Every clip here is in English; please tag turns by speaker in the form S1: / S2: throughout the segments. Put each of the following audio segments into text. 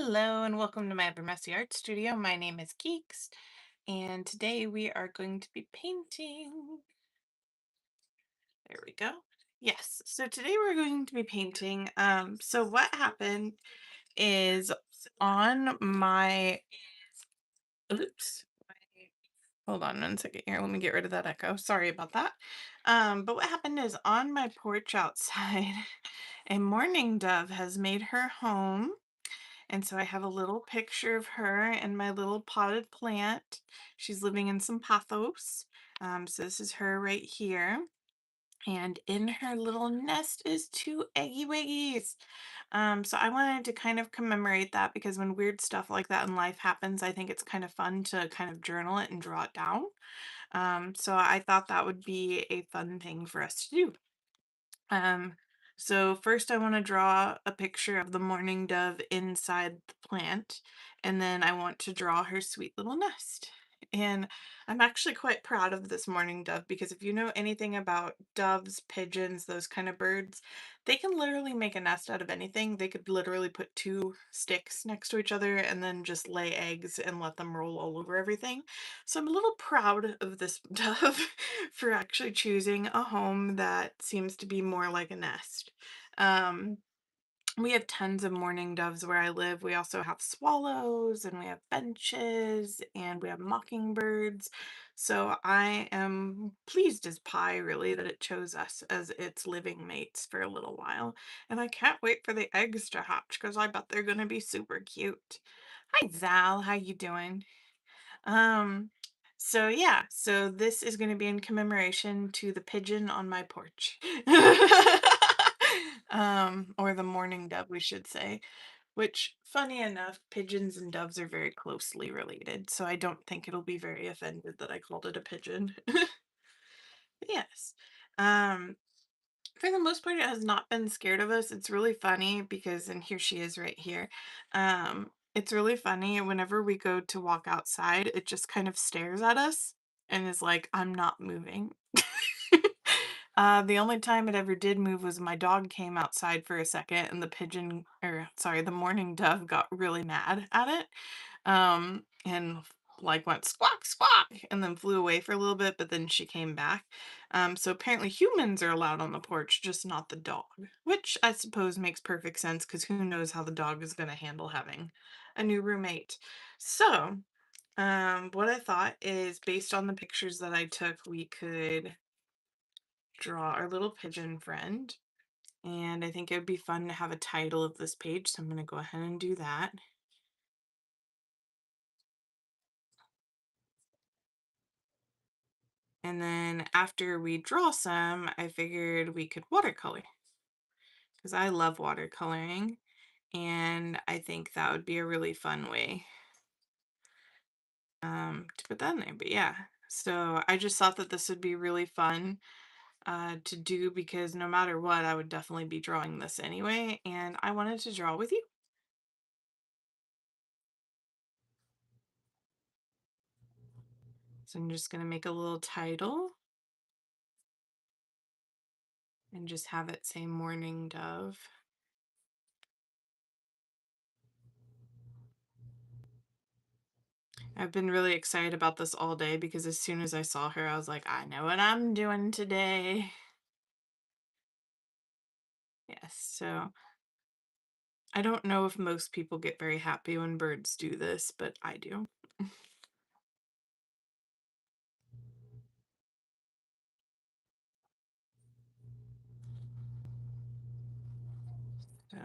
S1: Hello and welcome to my Ever Messy Art Studio. My name is Keeks, and today we are going to be painting. There we go. Yes, so today we're going to be painting. So what happened is on my oops. Hold on 1 second here. Let me get rid of that echo. Sorry about that. But what happened is on my porch outside, a mourning dove has made her home. And so I have a little picture of her and my little potted plant. She's living in some pothos. So this is her right here. And in her little nest is two eggy wiggies. So I wanted to kind of commemorate that because when weird stuff like that in life happens, I think it's kind of fun to kind of journal it and draw it down. So I thought that would be a fun thing for us to do. Um, so first I want to draw a picture of the mourning dove inside the plant, and then I want to draw her sweet little nest. And I'm actually quite proud of this mourning dove because if you know anything about doves, pigeons, those kind of birds, they can literally make a nest out of anything. They could literally put two sticks next to each other and then just lay eggs and let them roll all over everything. So I'm a little proud of this dove for actually choosing a home that seems to be more like a nest. Um, we have tons of mourning doves where I live. We also have swallows and we have benches and we have mockingbirds. So I am pleased as pie, really, that it chose us as its living mates for a little while. And I can't wait for the eggs to hatch because I bet they're going to be super cute. Hi, Zal. How you doing? Um, so yeah, so this is going to be in commemoration to the pigeon on my porch. Or the mourning dove, we should say, which, funny enough, pigeons and doves are very closely related, so I don't think it'll be very offended that I called it a pigeon. Yes. Um, for the most part, it has not been scared of us. It's really funny because, and here she is right here. It's really funny whenever we go to walk outside, it just kind of stares at us and is like, I'm not moving. The only time it ever did move was my dog came outside for a second and the pigeon, or sorry, the mourning dove got really mad at it. And like went squawk squawk and then flew away for a little bit, but then she came back. So apparently humans are allowed on the porch, just not the dog, which I suppose makes perfect sense because who knows how the dog is going to handle having a new roommate. So, what I thought is based on the pictures that I took, we could draw our little pigeon friend. And I think it would be fun to have a title of this page, so I'm going to go ahead and do that. And then after we draw some, I figured we could watercolor because I love watercoloring and I think that would be a really fun way to put that in there. But yeah, so I just thought that this would be really fun to do because no matter what, I would definitely be drawing this anyway. And I wanted to draw with you. So I'm just going to make a little title and just have it say Mourning Dove. I've been really excited about this all day because as soon as I saw her, I was like, I know what I'm doing today. Yes, so I don't know if most people get very happy when birds do this, but I do. So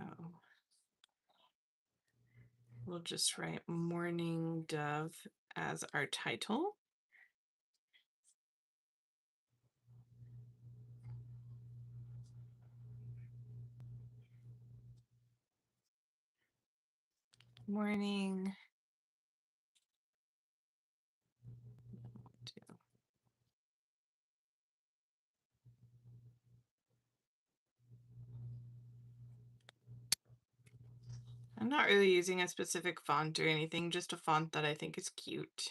S1: we'll just write Mourning Dove as our title. Morning. I'm not really using a specific font or anything, just a font that I think is cute.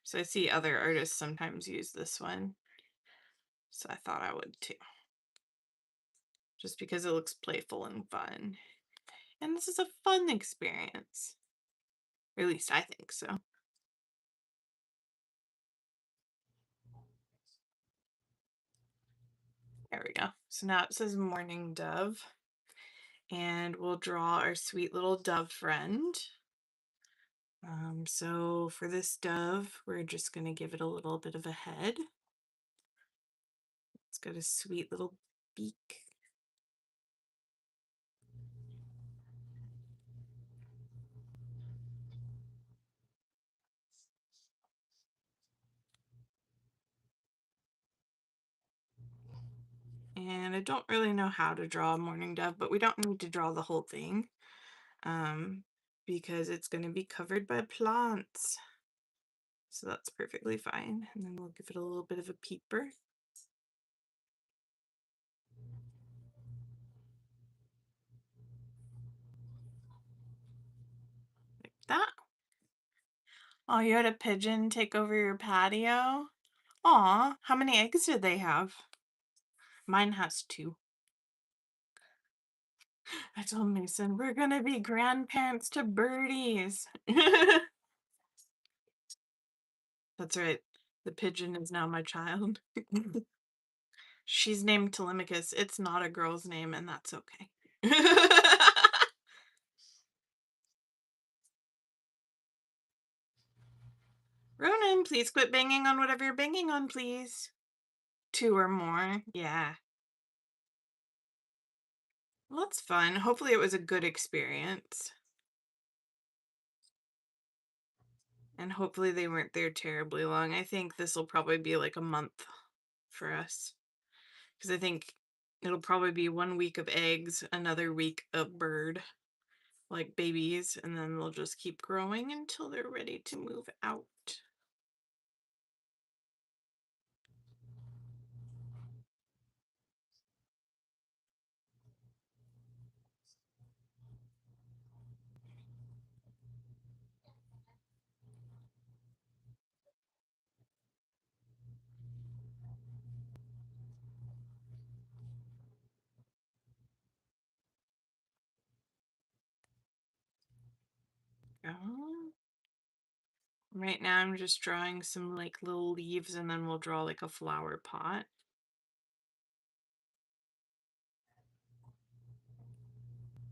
S1: So I see other artists sometimes use this one. So I thought I would too. Just because it looks playful and fun. And this is a fun experience. Or at least I think so. There we go. So now it says morning dove. And we'll draw our sweet little dove friend. So for this dove, we're just going to give it a little bit of a head. It's got a sweet little beak. And I don't really know how to draw a mourning dove, but we don't need to draw the whole thing because it's going to be covered by plants. So that's perfectly fine. And then we'll give it a little bit of a peeper. Like that. Oh, you had a pigeon take over your patio? Aw, how many eggs did they have? Mine has 2. I told Mason, we're gonna be grandparents to birdies. That's right. The pigeon is now my child. She's named Telemachus. It's not a girl's name, and that's okay. Ronan, please quit banging on whatever you're banging on, please. 2 or more. Yeah. Well, that's fun. Hopefully it was a good experience. And hopefully they weren't there terribly long. I think this will probably be like a month for us. Because I think it'll probably be 1 week of eggs, another week of bird, like babies, and then they'll just keep growing until they're ready to move out. Oh. Right now I'm just drawing some like little leaves and then we'll draw like a flower pot.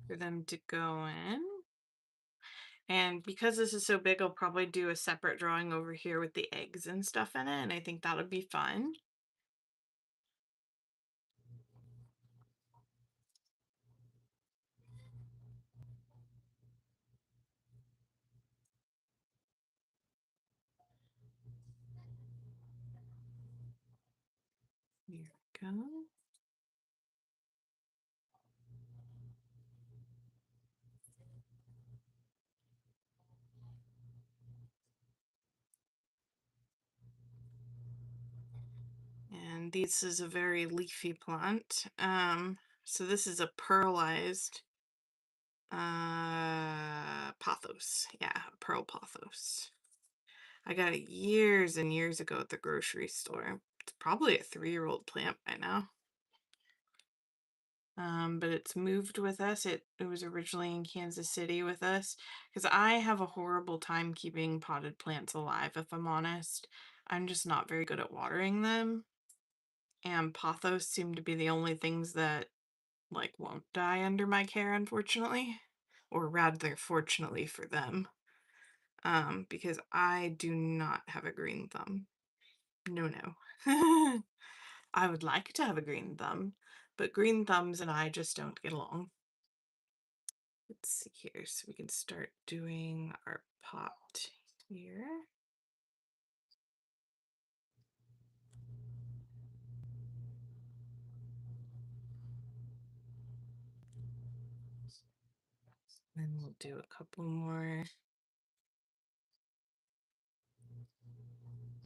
S1: For them to go in. And because this is so big, I'll probably do a separate drawing over here with the eggs and stuff in it, and I think that would be fun. Here we go. And this is a very leafy plant. So this is a pearlized pothos. Yeah, pearl pothos. I got it years and years ago at the grocery store. It's probably a 3-year-old plant by now. But it's moved with us. It was originally in Kansas City with us because I have a horrible time keeping potted plants alive, if I'm honest. I'm just not very good at watering them. And pothos seem to be the only things that like won't die under my care, unfortunately. Or rather, fortunately for them. Because I do not have a green thumb. No, no. I would like to have a green thumb, but green thumbs and I just don't get along. Let's see here, so we can start doing our pot here. Then we'll do a couple more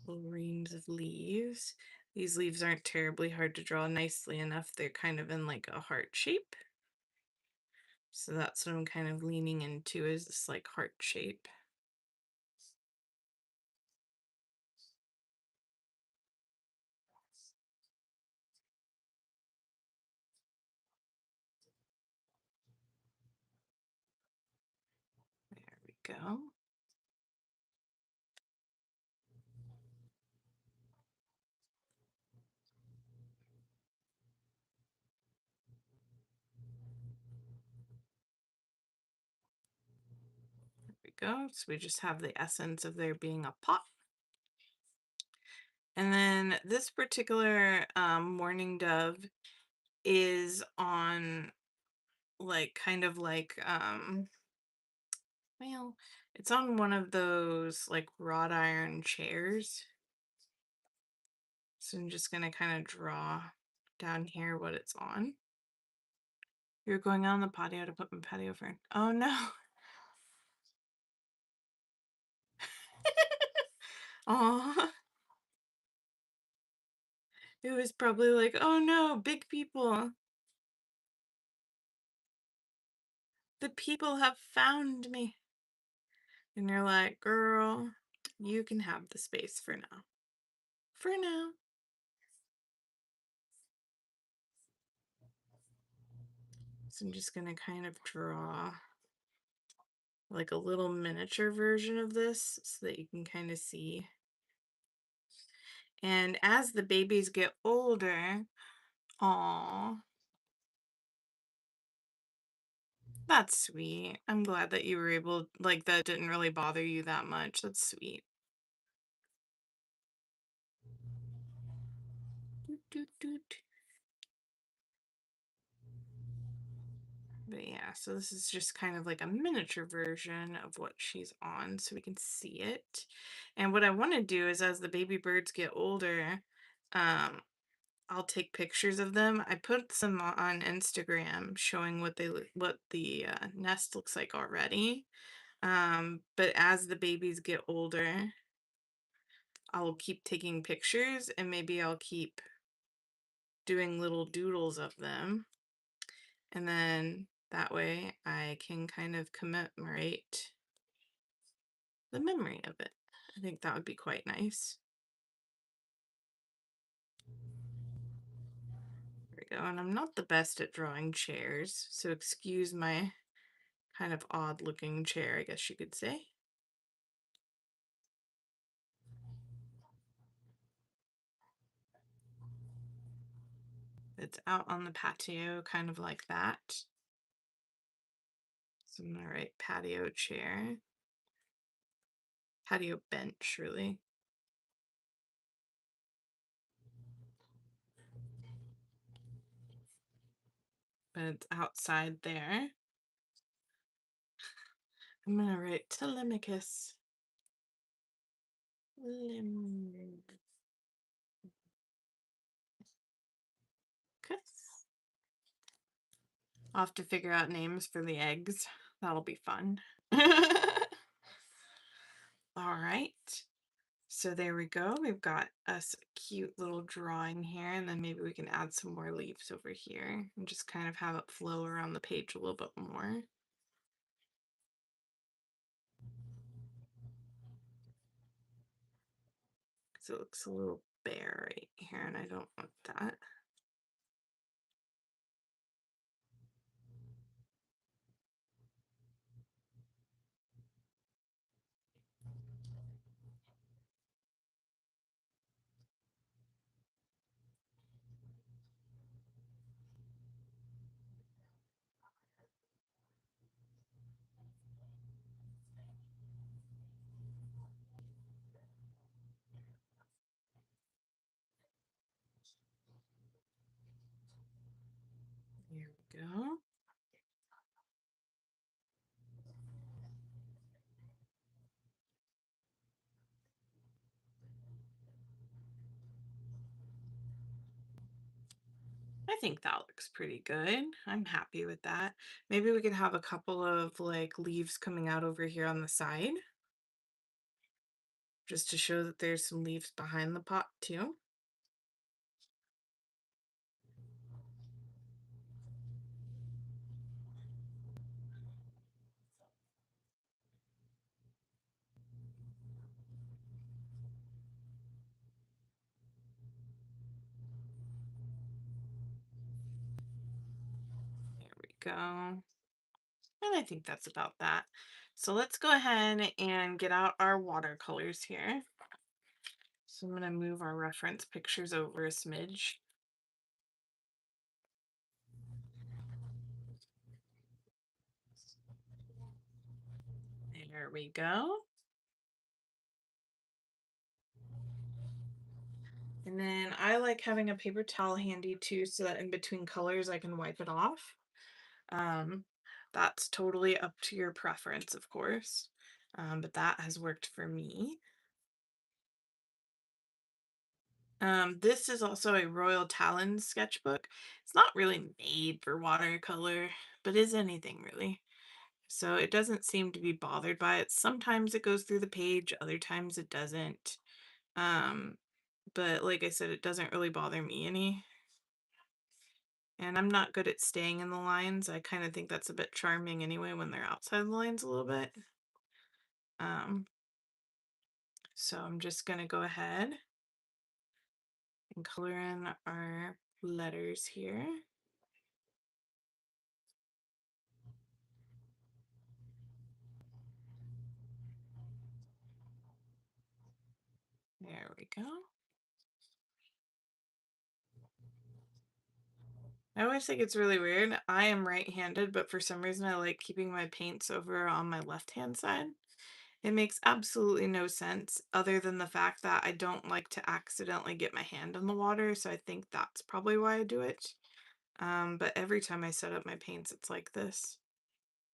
S1: little reams of leaves. These leaves aren't terribly hard to draw nicely enough. They're kind of in like a heart shape. So that's what I'm kind of leaning into, is this like heart shape. go. There we go. So we just have the essence of there being a pot. And then this particular mourning dove is on like kind of like well, it's on one of those like wrought iron chairs. So I'm just gonna kind of draw down here what it's on. You're going on the patio to put my patio fern. Oh no. Oh, it was probably like, oh no, big people. The people have found me. And you're like, girl, you can have the space for now. For now. So I'm just gonna kind of draw like a little miniature version of this so that you can kind of see. And as the babies get older, aw, that's sweet. I'm glad that you were able, like, that didn't really bother you that much. That's sweet. Doot, doot, doot. But yeah, so this is just kind of like a miniature version of what she's on so we can see it. And what I want to do is as the baby birds get older, um, I'll take pictures of them. I put some on Instagram showing what the nest looks like already. But as the babies get older, I'll keep taking pictures and maybe I'll keep doing little doodles of them. And then that way I can kind of commemorate the memory of it. I think that would be quite nice. There we go. And I'm not the best at drawing chairs, so excuse my kind of odd looking chair, I guess you could say. It's out on the patio, kind of like that. So I'm gonna write patio chair. Patio bench, really. But it's outside there. I'm gonna write Telemachus. I'll have to figure out names for the eggs. That'll be fun. All right. So there we go. We've got us a cute little drawing here, and then maybe we can add some more leaves over here and just kind of have it flow around the page a little bit more. So it looks a little bare right here, and I don't want that. Here we go. I think that looks pretty good. I'm happy with that. Maybe we could have a couple of like leaves coming out over here on the side, just to show that there's some leaves behind the pot too. There we go. And I think that's about that. So let's go ahead and get out our watercolors here. So I'm going to move our reference pictures over a smidge. There we go. And then I like having a paper towel handy too, so that in between colors I can wipe it off. Um, that's totally up to your preference, of course. But that has worked for me. This is also a Royal Talons sketchbook. It's not really made for watercolor, but is anything really. So it doesn't seem to be bothered by it. Sometimes it goes through the page, other times it doesn't. Um, but like I said, it doesn't really bother me any. And I'm not good at staying in the lines. I kind of think that's a bit charming anyway when they're outside the lines a little bit. Um, so I'm just going to go ahead and color in our letters here. There we go. I always think it's really weird. I am right-handed, but for some reason I like keeping my paints over on my left-hand side. It makes absolutely no sense other than the fact that I don't like to accidentally get my hand in the water, so I think that's probably why I do it. But every time I set up my paints, it's like this.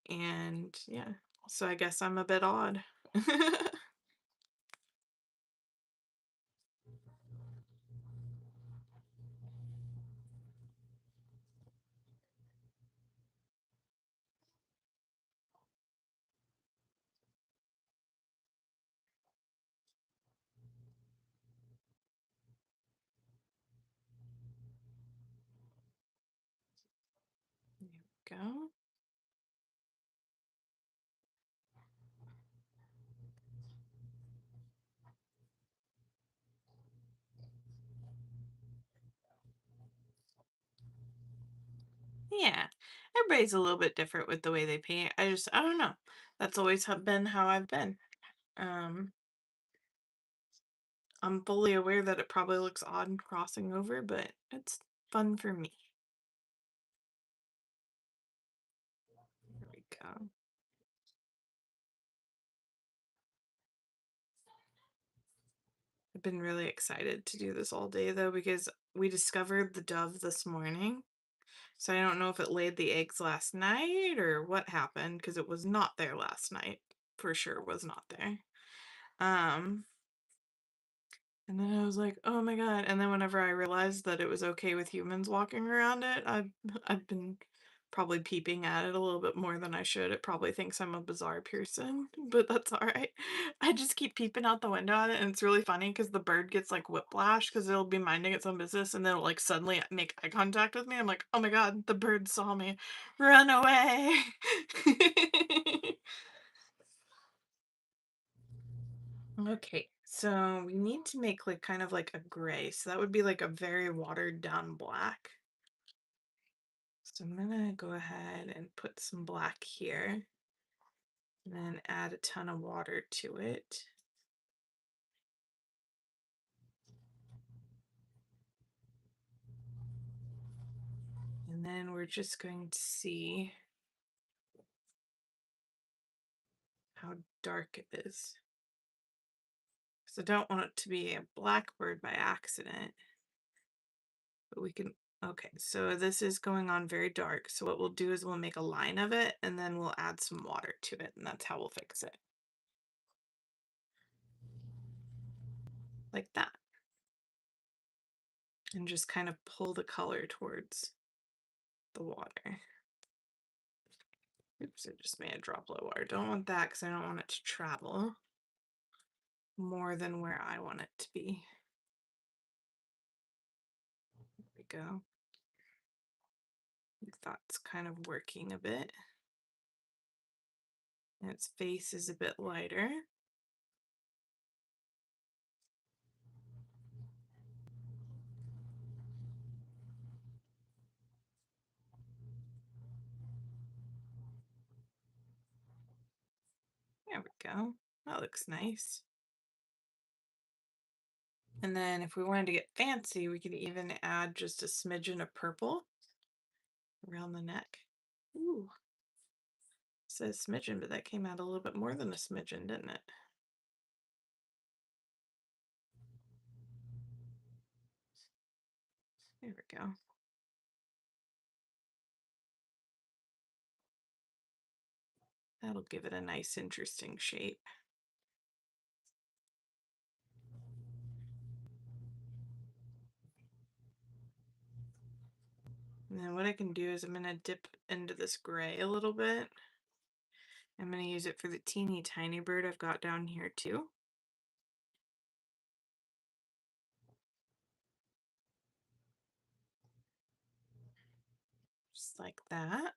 S1: And yeah, so I guess I'm a bit odd. There we go. Yeah, everybody's a little bit different with the way they paint. I don't know. That's always been how I've been. Um, I'm fully aware that it probably looks odd crossing over, but it's fun for me. There we go. I've been really excited to do this all day though because we discovered the dove this morning. So I don't know if it laid the eggs last night or what happened because it was not there last night. For sure was not there. Um, and then I was like, "Oh my God." And then whenever I realized that it was okay with humans walking around it, I've been probably peeping at it a little bit more than I should. It probably thinks I'm a bizarre person, but that's all right. I just keep peeping out the window at it, and it's really funny because the bird gets like whiplash because it'll be minding its own business and then it'll like suddenly make eye contact with me. I'm like, "Oh my God, the bird saw me. Run away." Okay, so we need to make like kind of like a gray. So that would be like a very watered down black. So I'm gonna go ahead and put some black here and then add a ton of water to it. And then we're just going to see how dark it is. So I don't want it to be a blackbird by accident, but we can, okay, so this is going on very dark. So what we'll do is we'll make a line of it and then we'll add some water to it and that's how we'll fix it. Like that. And just kind of pull the color towards the water. Oops, I just made a droplet of water. Don't want that because I don't want it to travel more than where I want it to be. There we go. That's kind of working a bit. And its face is a bit lighter. There we go. That looks nice. And then if we wanted to get fancy, we could even add just a smidgen of purple around the neck. Ooh, it says smidgen, but that came out a little bit more than a smidgen, didn't it? There we go. That'll give it a nice, interesting shape. And then what I can do is I'm going to dip into this gray a little bit. I'm going to use it for the teeny tiny bird I've got down here too. Just like that.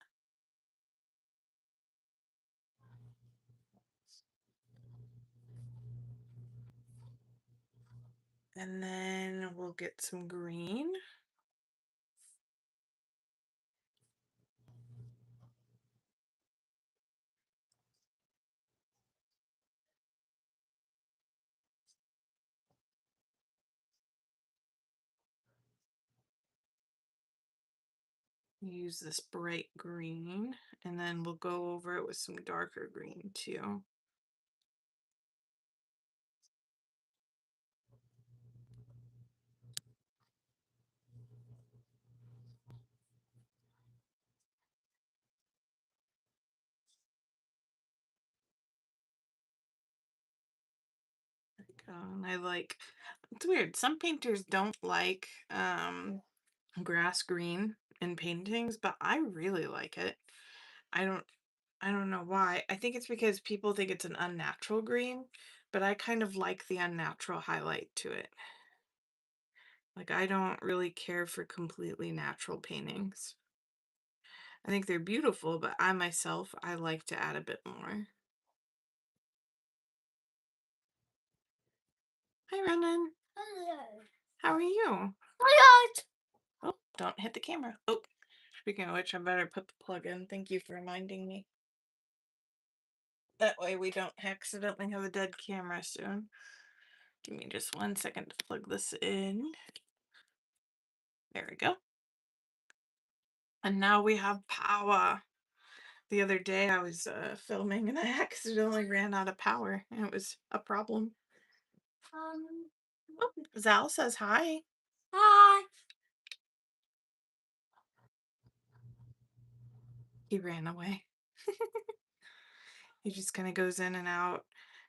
S1: And then we'll get some green. Use this bright green, and then we'll go over it with some darker green too. And I like, it's weird, some painters don't like grass green in paintings, but I really like it. I don't I don't know why. I think it's because people think it's an unnatural green, but I kind of like the unnatural highlight to it. Like, I don't really care for completely natural paintings. I think they're beautiful, but I myself, I like to add a bit more. Hi, Ronan.
S2: Hello.
S1: How are you?
S2: Hello.
S1: Oh, don't hit the camera. Oh, speaking of which, I better put the plug in. Thank you for reminding me. That way we don't accidentally have a dead camera soon. Give me just 1 second to plug this in. There we go. And now we have power. The other day I was filming and I accidentally ran out of power and it was a problem. Oh, Zal says hi.
S2: Hi.
S1: He ran away. He just kind of goes in and out.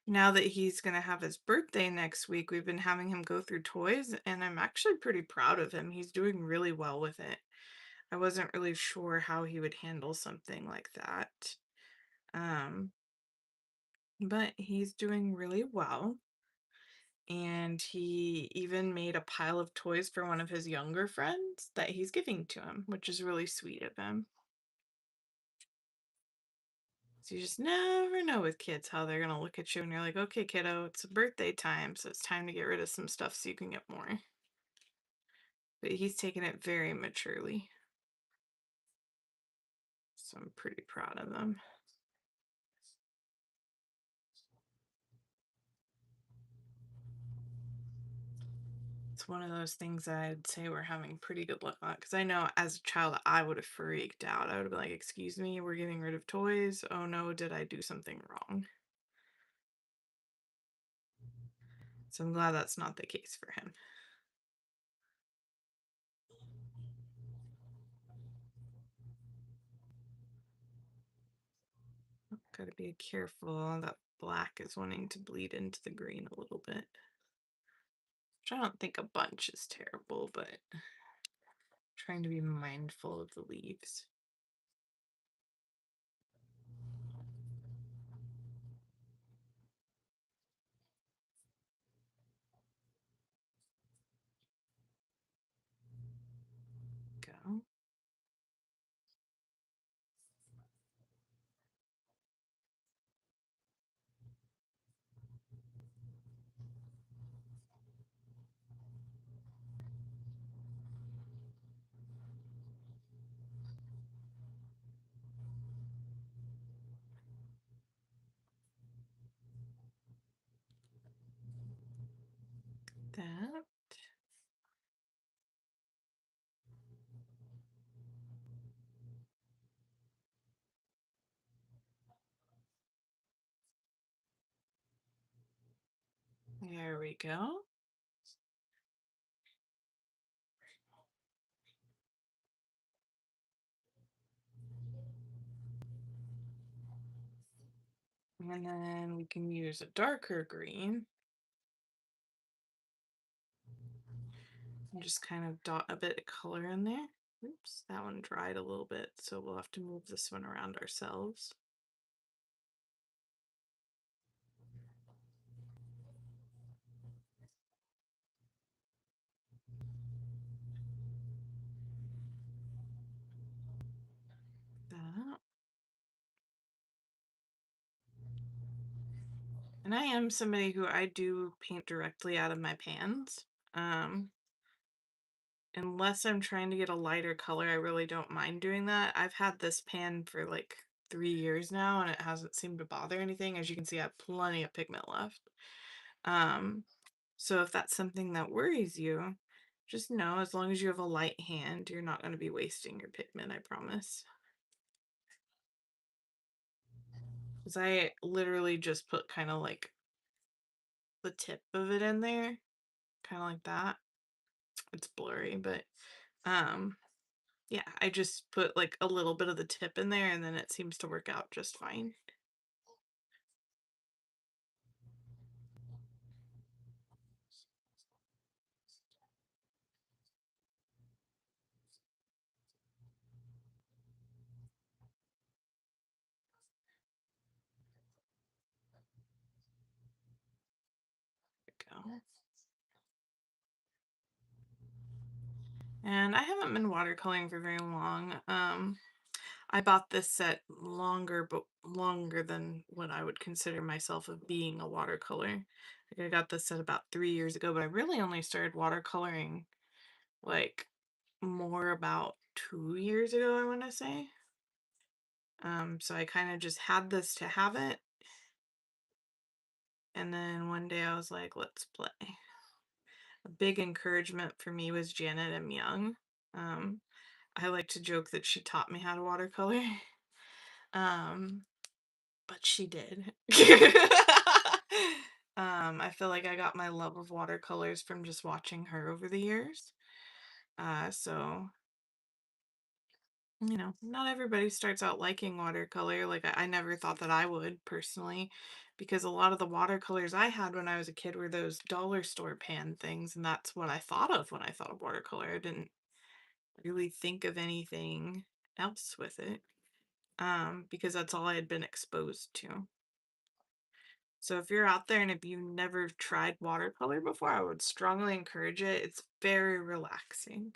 S1: Now that he's going to have his birthday next week, we've been having him go through toys, and I'm actually pretty proud of him. He's doing really well with it. I wasn't really sure how he would handle something like that. But he's doing really well. And he even made a pile of toys for one of his younger friends that he's giving to him, which is really sweet of him. So you just never know with kids how they're going to look at you and you're like, okay, kiddo, it's birthday time, so it's time to get rid of some stuff so you can get more. But he's taken it very maturely. So I'm pretty proud of him. It's one of those things I'd say we're having pretty good luck on. Because I know as a child, I would have freaked out. I would have been like, excuse me, we're getting rid of toys. Oh no, did I do something wrong? So I'm glad that's not the case for him. Gotta be careful. That black is wanting to bleed into the green a little bit. Which I don't think a bunch is terrible, but trying to be mindful of the leaves. Go. that. There we go. And then we can use a darker green and just kind of dot a bit of color in there. Oops, that one dried a little bit, so we'll have to move this one around ourselves. That. And I am somebody who I do paint directly out of my pans. Um, Unless I'm trying to get a lighter color, I really don't mind doing that. I've had this pan for like 3 years now and it hasn't seemed to bother anything. As you can see, I have plenty of pigment left. Um, so if that's something that worries you, just know as long as you have a light hand, you're not going to be wasting your pigment, I promise. Because I literally just put kind of like the tip of it in there, kind of like that. It's blurry, but um yeah, I just put like a little bit of the tip in there and then it seems to work out just fine. There we go. And I haven't been watercoloring for very long. I bought this set but longer than what I would consider myself of being a watercolor. Like I got this set about 3 years ago, but I really only started watercoloring like more about 2 years ago, I want to say. So I kind of just had this to have it, and then one day I was like, let's play. A big encouragement for me was Janet M. Young. Um, I like to joke that she taught me how to watercolor. Um, but she did. I feel like I got my love of watercolors from just watching her over the years. So not everybody starts out liking watercolor. Like I never thought that I would personally, because a lot of the watercolors I had when I was a kid were those dollar store pan things, and that's what I thought of when I thought of watercolor. I didn't really think of anything else with it, because that's all I had been exposed to. So if you're out there and if you never tried watercolor before, I would strongly encourage it. It's very relaxing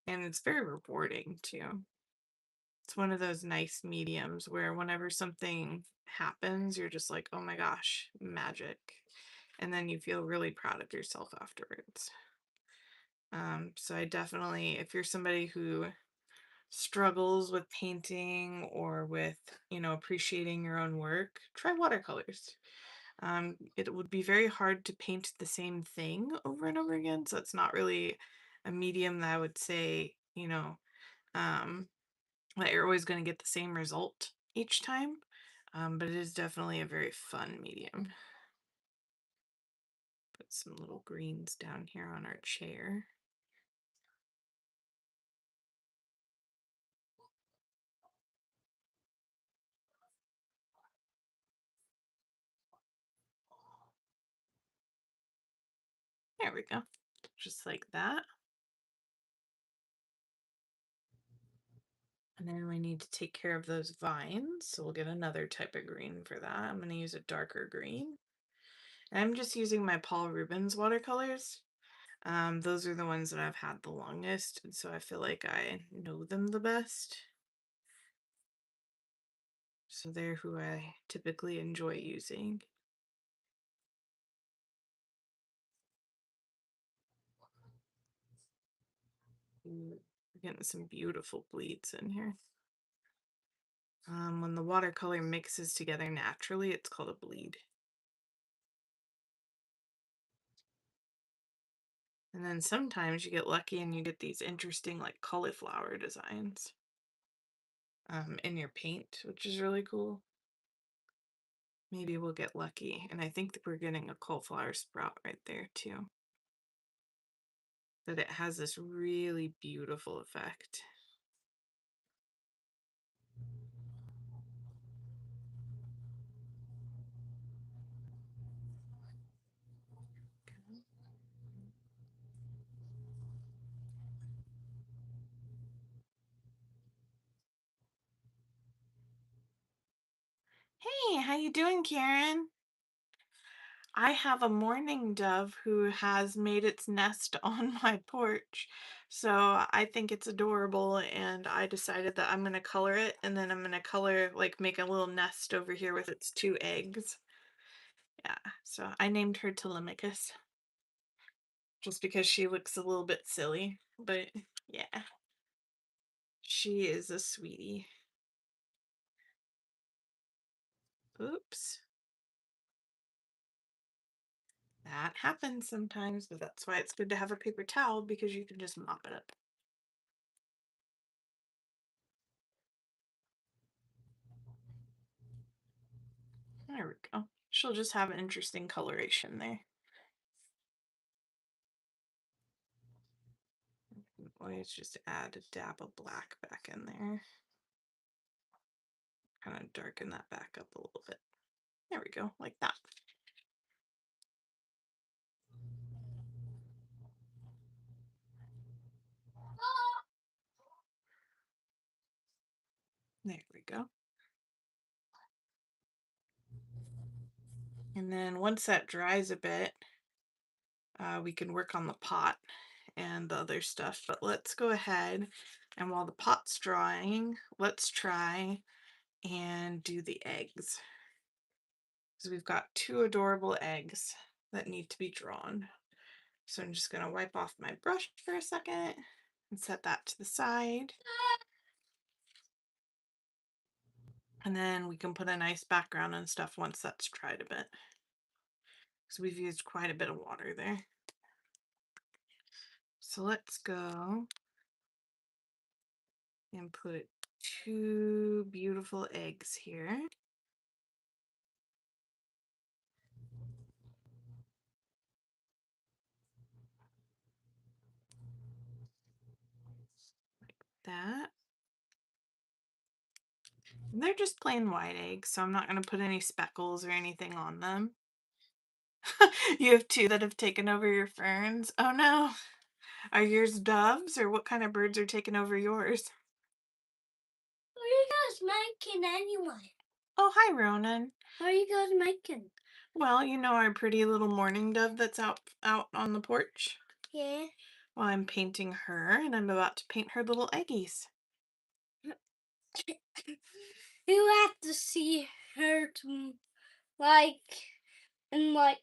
S1: and it's very rewarding too. It's one of those nice mediums where whenever something happens, you're just like, oh my gosh, magic. And then you feel really proud of yourself afterwards. So I definitely, if you're somebody who struggles with painting or with, appreciating your own work, try watercolors. It would be very hard to paint the same thing over and over again. So it's not really a medium that I would say, um, that you're always going to get the same result each time. But it is definitely a very fun medium. Put some little greens down here on our chair. There we go. Just like that. And then we need to take care of those vines. So we'll get another type of green for that. I'm going to use a darker green. And I'm just using my Paul Rubens watercolors. Those are the ones that I've had the longest, and so I feel like I know them the best. So they're who I typically enjoy using. Ooh, we're getting some beautiful bleeds in here. When the watercolor mixes together naturally, it's called a bleed. And then sometimes you get lucky and you get these interesting like cauliflower designs in your paint, which is really cool. Maybe we'll get lucky. And I think that we're getting a cauliflower sprout right there too. That it has this really beautiful effect. Hey, how you doing, Karen? I have a mourning dove who has made its nest on my porch. So I think it's adorable and I decided that I'm going to color it and then I'm going to color, like make a little nest over here with its 2 eggs. Yeah, so I named her Telemachus just because she looks a little bit silly, but yeah, she is a sweetie. Oops. That happens sometimes, but that's why it's good to have a paper towel because you can just mop it up. There we go. She'll just have an interesting coloration there. Always just add a dab of black back in there. Kind of darken that back up a little bit. There we go, like that. There we go. And then once that dries a bit, we can work on the pot and the other stuff. But let's go ahead and while the pot's drying, let's try and do the eggs. Because we've got 2 adorable eggs that need to be drawn. So I'm just going to wipe off my brush for a second and set that to the side. And then we can put a nice background and stuff once that's dried a bit. Because we've used quite a bit of water there. So let's go and put 2 beautiful eggs here. Like that. And they're just plain white eggs, so I'm not going to put any speckles or anything on them. You have 2 that have taken over your ferns. Oh no. Are yours doves or what kind of birds are taking over yours?
S2: What are you guys making anyway?
S1: Oh, hi, Ronan.
S2: What are you guys making?
S1: Well, you know our pretty little mourning dove that's out on the porch?
S2: Yeah.
S1: Well, I'm painting her and I'm about to paint her little eggies.
S2: You have to see her to like in like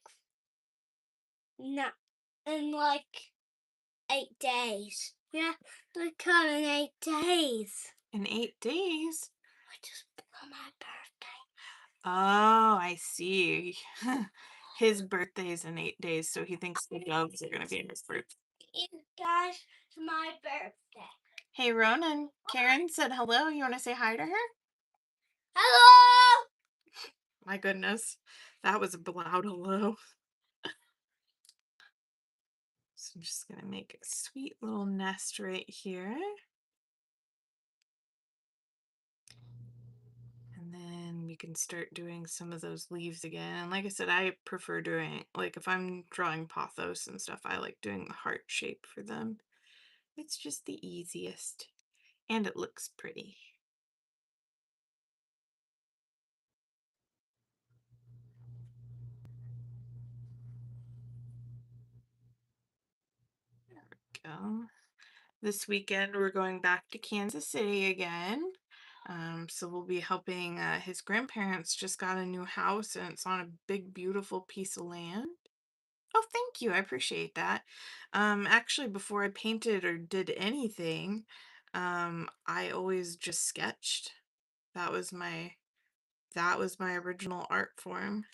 S2: not in like 8 days. Yeah, they're coming 8 days.
S1: In 8 days?
S2: Which is for my birthday.
S1: Oh, I see. His birthday is in 8 days, so he thinks the doves are going to be in his birthday.
S2: Guys, it's my birthday.
S1: Hey, Ronan. Karen said hello. You want to say hi to her?
S2: Hello!
S1: My goodness. That was a loud hello. So I'm just going to make a sweet little nest right here. And then we can start doing some of those leaves again. And like I said, I prefer doing, like if I'm drawing pothos and stuff, I like doing the heart shape for them. It's just the easiest. And it looks pretty. There we go. This weekend, we're going back to Kansas City again. So we'll be helping his grandparents just got a new house and it's on a big, beautiful piece of land. Oh, thank you. I appreciate that. Actually, before I painted or did anything, I always just sketched. That was my original art form.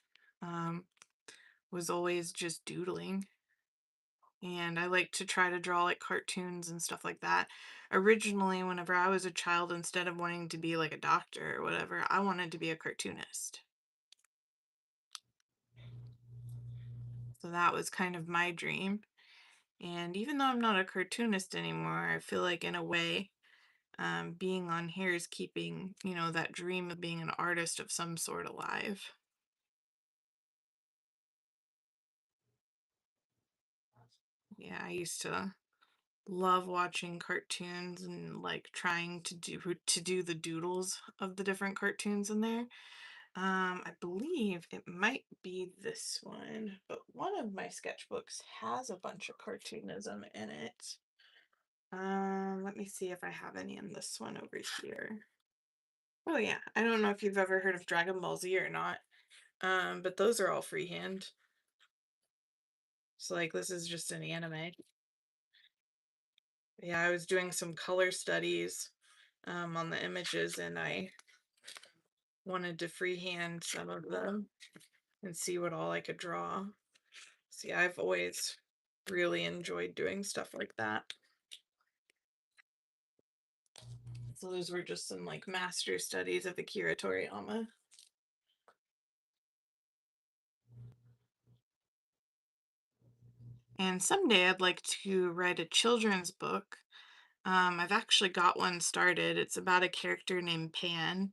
S1: Um, was always just doodling. and I like to try to draw like cartoons and stuff like that. Originally, whenever I was a child, instead of wanting to be like a doctor or whatever, I wanted to be a cartoonist. So that was kind of my dream. And even though I'm not a cartoonist anymore, I feel like in a way, being on here is keeping, that dream of being an artist of some sort alive. Yeah, I used to love watching cartoons and like trying to do the doodles of the different cartoons in there. I believe it might be this one, but one of my sketchbooks has a bunch of cartoonism in it. Let me see if I have any in this one over here. Oh yeah, I don't know if you've ever heard of Dragon Ball Z or not, but those are all freehand. So like this is just an anime. Yeah, I was doing some color studies on the images, and I wanted to freehand some of them and see what all I could draw. See, I've always really enjoyed doing stuff like that. So those were just some like master studies of Akira Toriyama. And someday I'd like to write a children's book. I've actually got one started. It's about a character named Pan,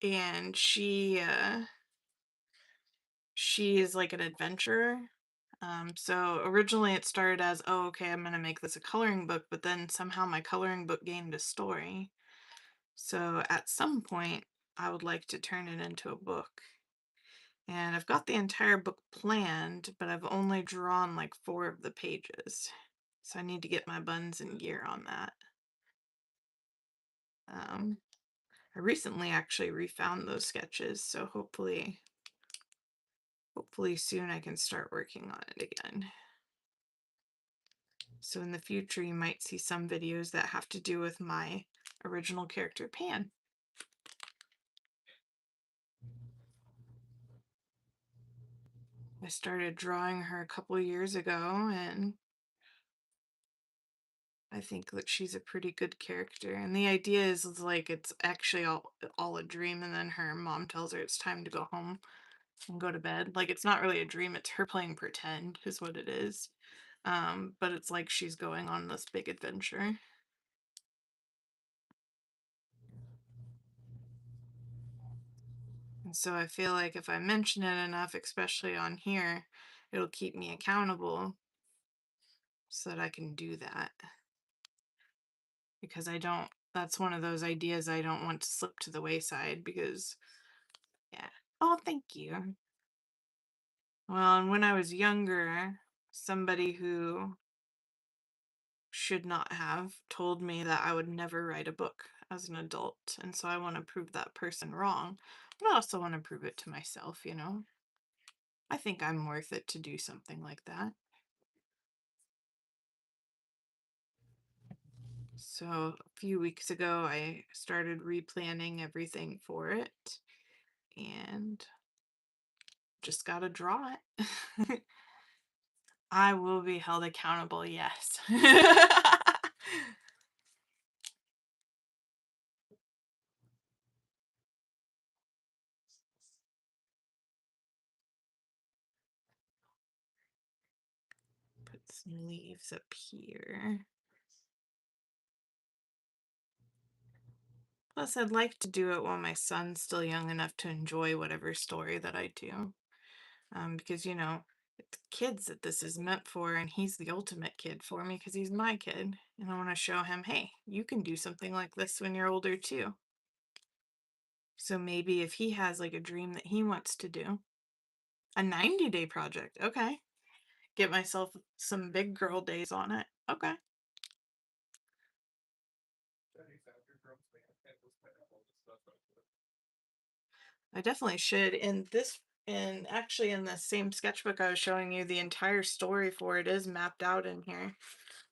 S1: and she is like an adventurer. So originally it started as, oh, okay, I'm gonna make this a coloring book, but then somehow my coloring book gained a story. So at some point, I would like to turn it into a book. And I've got the entire book planned, but I've only drawn like 4 of the pages. So I need to get my buns in gear on that. Um, I recently actually refound those sketches, so hopefully soon I can start working on it again. So in the future, you might see some videos that have to do with my original character, Pan. I started drawing her a couple years ago, and I think that she's a pretty good character. And the idea is like it's actually all a dream, and then her mom tells her it's time to go home and go to bed. Like it's not really a dream, it's her playing pretend is what it is. But it's like she's going on this big adventure. And so I feel like if I mention it enough, especially on here, it'll keep me accountable so that I can do that. Because that's one of those ideas I don't want to slip to the wayside because, yeah. Oh, thank you. Well, and when I was younger, somebody who should not have told me that I would never write a book as an adult. And so I want to prove that person wrong, but I also want to prove it to myself. I think I'm worth it to do something like that. So a few weeks ago, I started replanning everything for it and just got to draw it. I will be held accountable, yes. Put some leaves up here. Plus, I'd like to do it while my son's still young enough to enjoy whatever story that I do. Because, it's kids that this is meant for, and he's the ultimate kid for me because he's my kid. And I want to show him, hey, you can do something like this when you're older too. So maybe if he has like a dream that he wants to do, a 90-day project, okay. Get myself some big girl days on it. Okay. I definitely should. And actually in the same sketchbook I was showing you, the entire story for it is mapped out in here.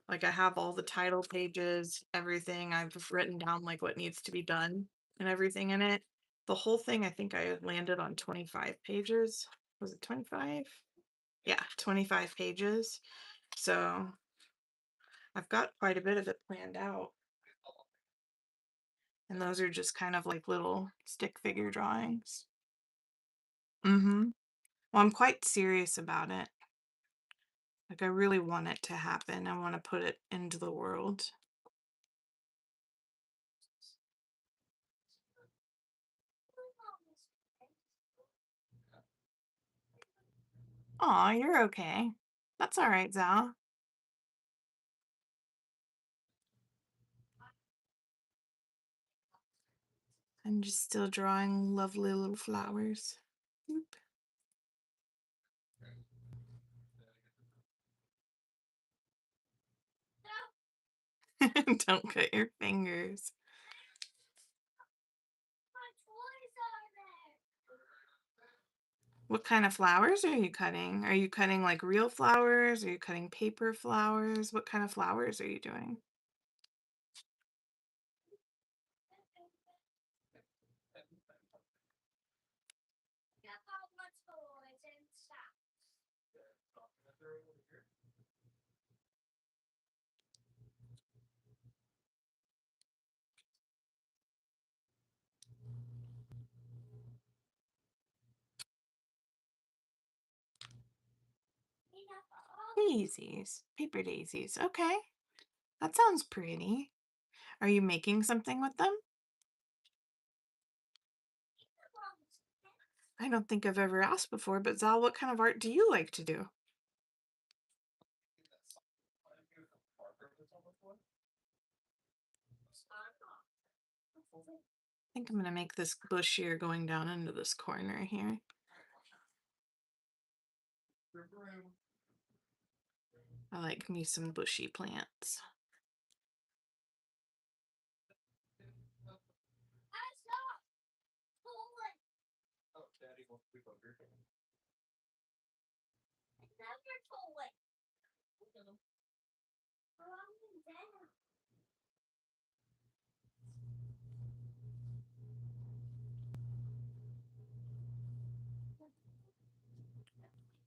S1: Like I have all the title pages, everything. I've written down like what needs to be done and everything in it. The whole thing, I think I landed on 25 pages. Was it 25? Yeah, 25 pages. So I've got quite a bit of it planned out. And those are just kind of like little stick figure drawings. Mm-hmm. Well, I'm quite serious about it. Like, I really want it to happen. I want to put it into the world. Aw, you're okay. That's all right, Zal. I'm just still drawing lovely little flowers. Oop. Don't cut your fingers. What kind of flowers are you cutting? Are you cutting like real flowers? Are you cutting paper flowers? What kind of flowers are you doing? Daisies. Paper daisies. Okay. That sounds pretty. Are you making something with them? I don't think I've ever asked before, but Zal, what kind of art do you like to do? I think I'm going to make this bush here going down into this corner here. I like me some bushy plants.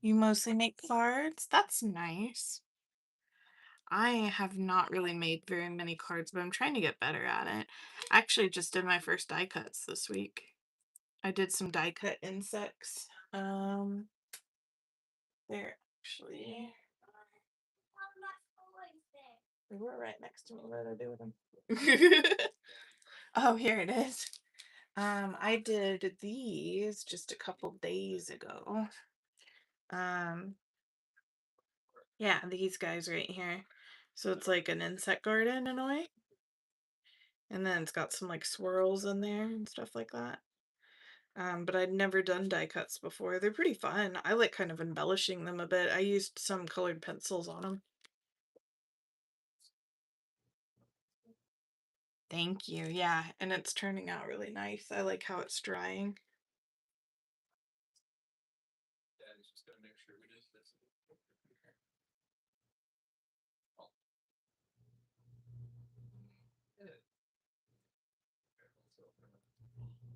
S1: You mostly make cards? That's nice. I have not really made very many cards, but I'm trying to get better at it. I actually just did my first die cuts this week. I did some die cut insects. They're actually they were right next to me. What did I do with them? Oh, here it is. I did these just a couple days ago. Um, yeah, these guys right here. So it's like an insect garden in a way. And then it's got some like swirls in there and stuff like that. But I'd never done die cuts before. They're pretty fun. I like kind of embellishing them a bit. I used some colored pencils on them. Thank you. Yeah, and it's turning out really nice. I like how it's drying.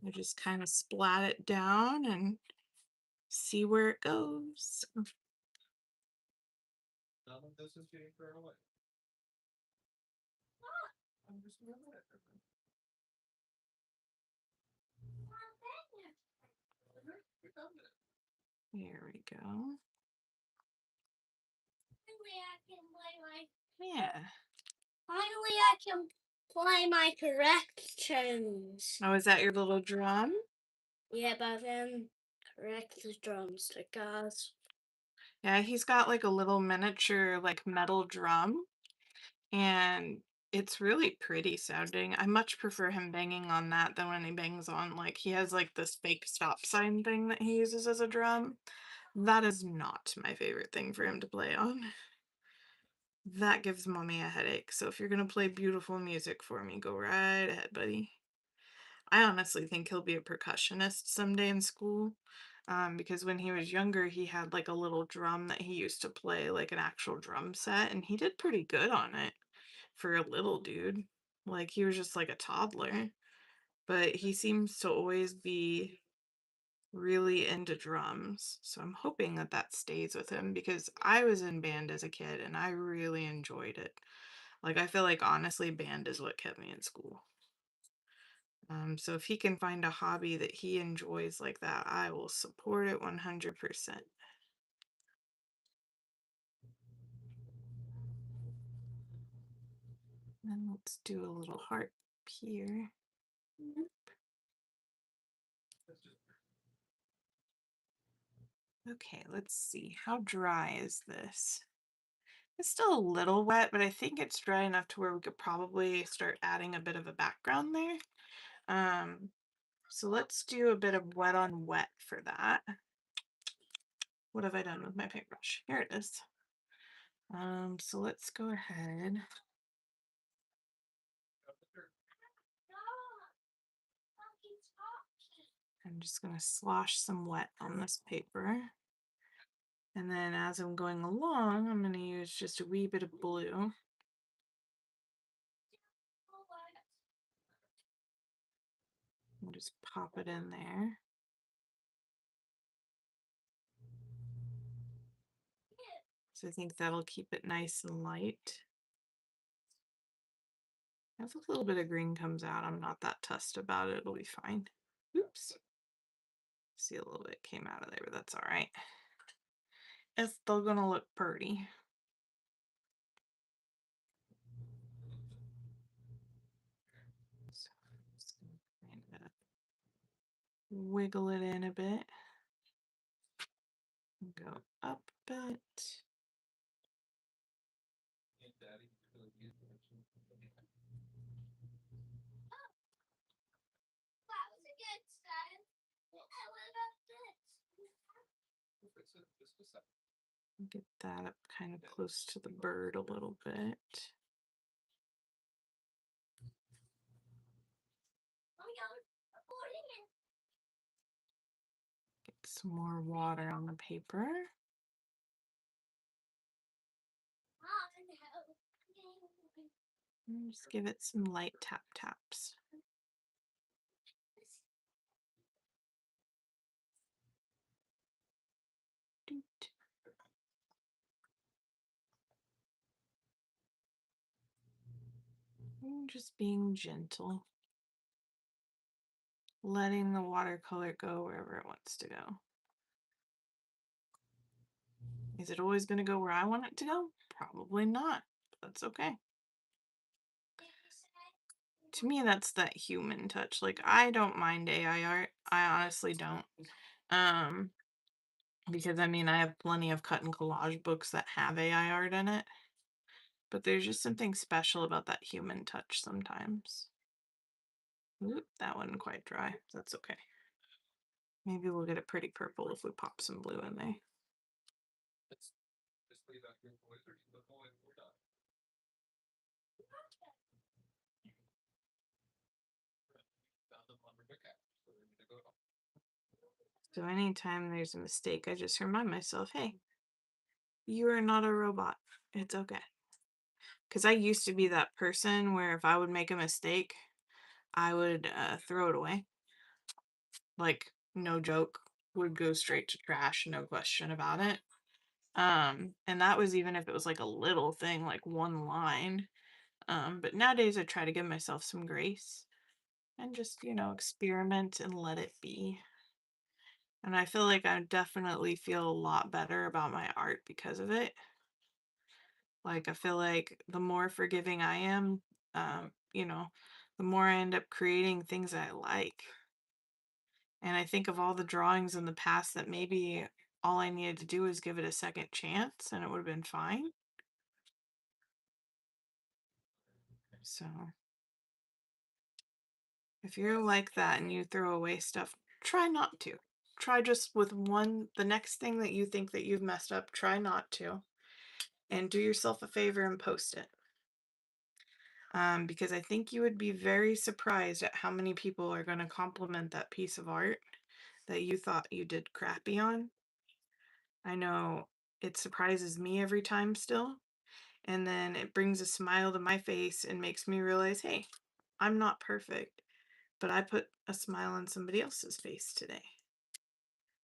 S1: I just kind of splat it down and see where it goes. There we go. Yeah.
S2: Finally, I can play my corrections.
S1: Oh, is that your little drum?
S2: Yeah, but then correct the drumsticks.
S1: Yeah, he's got like a little miniature like metal drum, and it's really pretty sounding. I much prefer him banging on that than when he bangs on like he has like this fake stop sign thing that he uses as a drum. That is not my favorite thing for him to play on. That gives mommy a headache. So if you're gonna play beautiful music for me, go right ahead, buddy. I honestly think he'll be a percussionist someday in school. Because when he was younger, he had like a little drum that he used to play, like an actual drum set, and he did pretty good on it for a little dude. Like he was just like a toddler. But he seems to always be really into drums. So I'm hoping that that stays with him because I was in band as a kid and I really enjoyed it. Like, I feel like honestly, band is what kept me in school. So if he can find a hobby that he enjoys like that, I will support it 100%. Then let's do a little heart here. Okay, let's see. How dry is this? It's still a little wet, but I think it's dry enough to where we could probably start adding a bit of a background there. Um, so let's do a bit of wet on wet for that. What have I done with my paintbrush? Here it is. So let's go ahead. I'm just going to slosh some wet on this paper. And then as I'm going along, I'm going to use just a wee bit of blue. And just pop it in there. So I think that'll keep it nice and light. If a little bit of green comes out, I'm not that tussed about it. It'll be fine. Oops. See, a little bit came out of there, but that's all right. It's still gonna look pretty. So I'm just gonna kind of wiggle it in a bit. Go up a bit. Get that up kind of close to the bird a little bit. Get some more water on the paper. And just give it some light tap taps. Doot. And just being gentle. Letting the watercolor go wherever it wants to go. Is it always going to go where I want it to go? Probably not. That's okay. To me, that's that human touch. Like, I don't mind AI art. I honestly don't. Um, because I mean, I have plenty of cut and collage books that have AI art in it. But there's just something special about that human touch sometimes. Oop, that wasn't quite dry. That's okay. Maybe we'll get a pretty purple if we pop some blue in there. So anytime there's a mistake, I just remind myself, hey, you are not a robot. It's okay. Because I used to be that person where if I would make a mistake, I would throw it away. Like, no joke, would go straight to trash, no question about it. And that was even if it was like a little thing, like one line. But nowadays I try to give myself some grace and just, experiment and let it be. And I feel like I definitely feel a lot better about my art because of it. Like, I feel like the more forgiving I am, the more I end up creating things I like. And I think of all the drawings in the past that maybe all I needed to do was give it a second chance and it would have been fine. So if you're like that and you throw away stuff, try not to. Try just with the next thing that you think that you've messed up, try not to. And do yourself a favor and post it. Because I think you would be very surprised at how many people are going to compliment that piece of art that you thought you did crappy on. I know it surprises me every time still. And then it brings a smile to my face and makes me realize, hey, I'm not perfect, but I put a smile on somebody else's face today.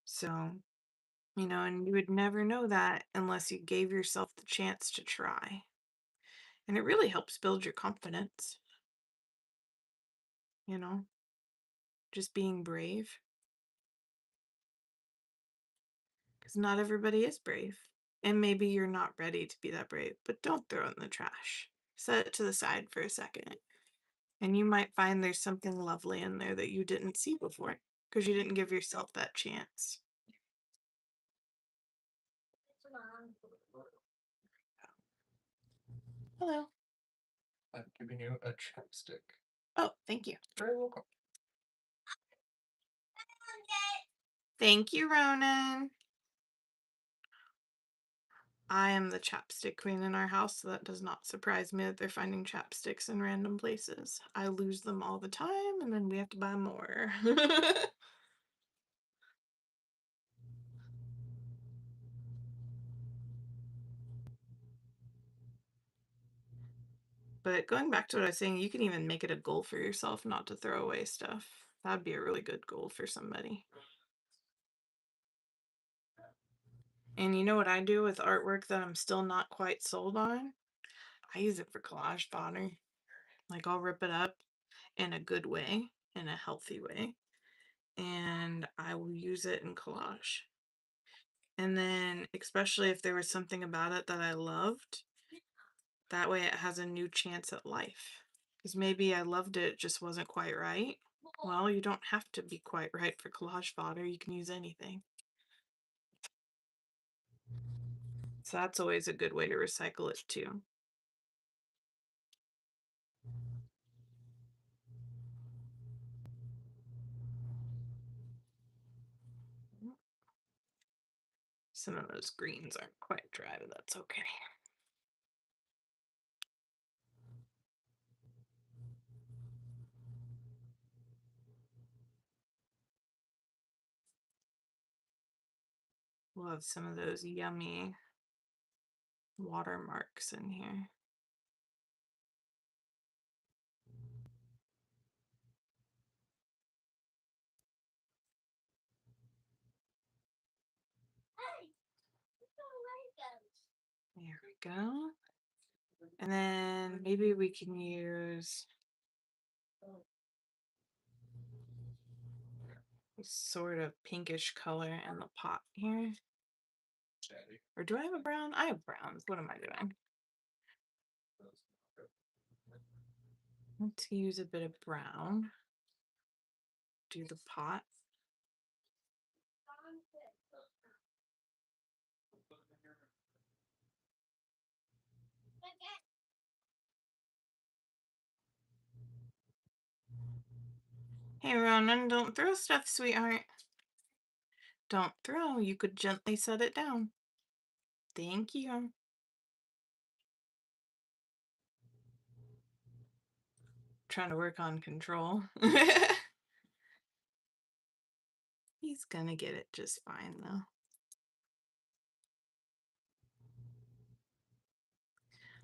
S1: So, and you would never know that unless you gave yourself the chance to try. And it really helps build your confidence, you know, just being brave. Because not everybody is brave. And maybe you're not ready to be that brave, but don't throw it in the trash. Set it to the side for a second. And you might find there's something lovely in there that you didn't see before because you didn't give yourself that chance. Hello.
S3: I'm giving you a chapstick.
S1: Oh, thank you.
S3: Very welcome.
S1: Thank you, Ronan. I am the chapstick queen in our house, so that does not surprise me that they're finding chapsticks in random places. I lose them all the time, and then we have to buy more. But going back to what I was saying, you can even make it a goal for yourself not to throw away stuff. That'd be a really good goal for somebody. And you know what I do with artwork that I'm still not quite sold on? I use it for collage fodder. Like I'll rip it up in a good way, in a healthy way, and I will use it in collage. And then, especially if there was something about it that I loved, that way it has a new chance at life. Because maybe I loved it, just wasn't quite right. Well, you don't have to be quite right for collage fodder. You can use anything. So that's always a good way to recycle it too. Some of those greens aren't quite dry, but that's okay. We'll have some of those yummy watermarks in here. There we go. And then maybe we can use this sort of pinkish color in the pot here. Or do I have a brown? I have browns. What am I doing? Let's use a bit of brown. Do the pot. Hey, Ronan, don't throw stuff, sweetheart. Don't throw. You could gently set it down. Thank you. Trying to work on control. He's gonna get it just fine, though.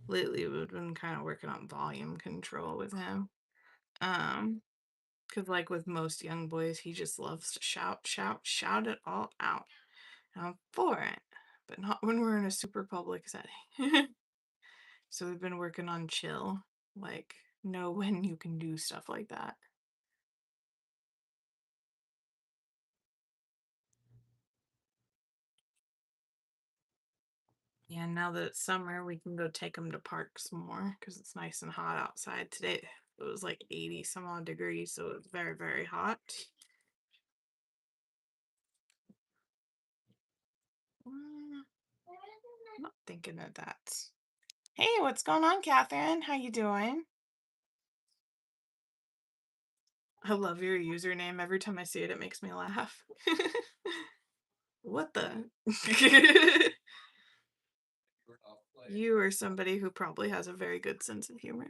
S1: Lately, we've been kind of working on volume control with him. Because like with most young boys, he just loves to shout, shout, shout it all out. And I'm for it, but not when we're in a super public setting. So we've been working on chill, like know when you can do stuff like that. Yeah, now that it's summer, we can go take them to parks more because it's nice and hot outside. Today it was like 80 some odd degrees, so it was very, very hot. I'm not thinking of that. Hey, what's going on, Catherine? How you doing? I love your username. Every time I see it, it makes me laugh. What the? You are somebody who probably has a very good sense of humor.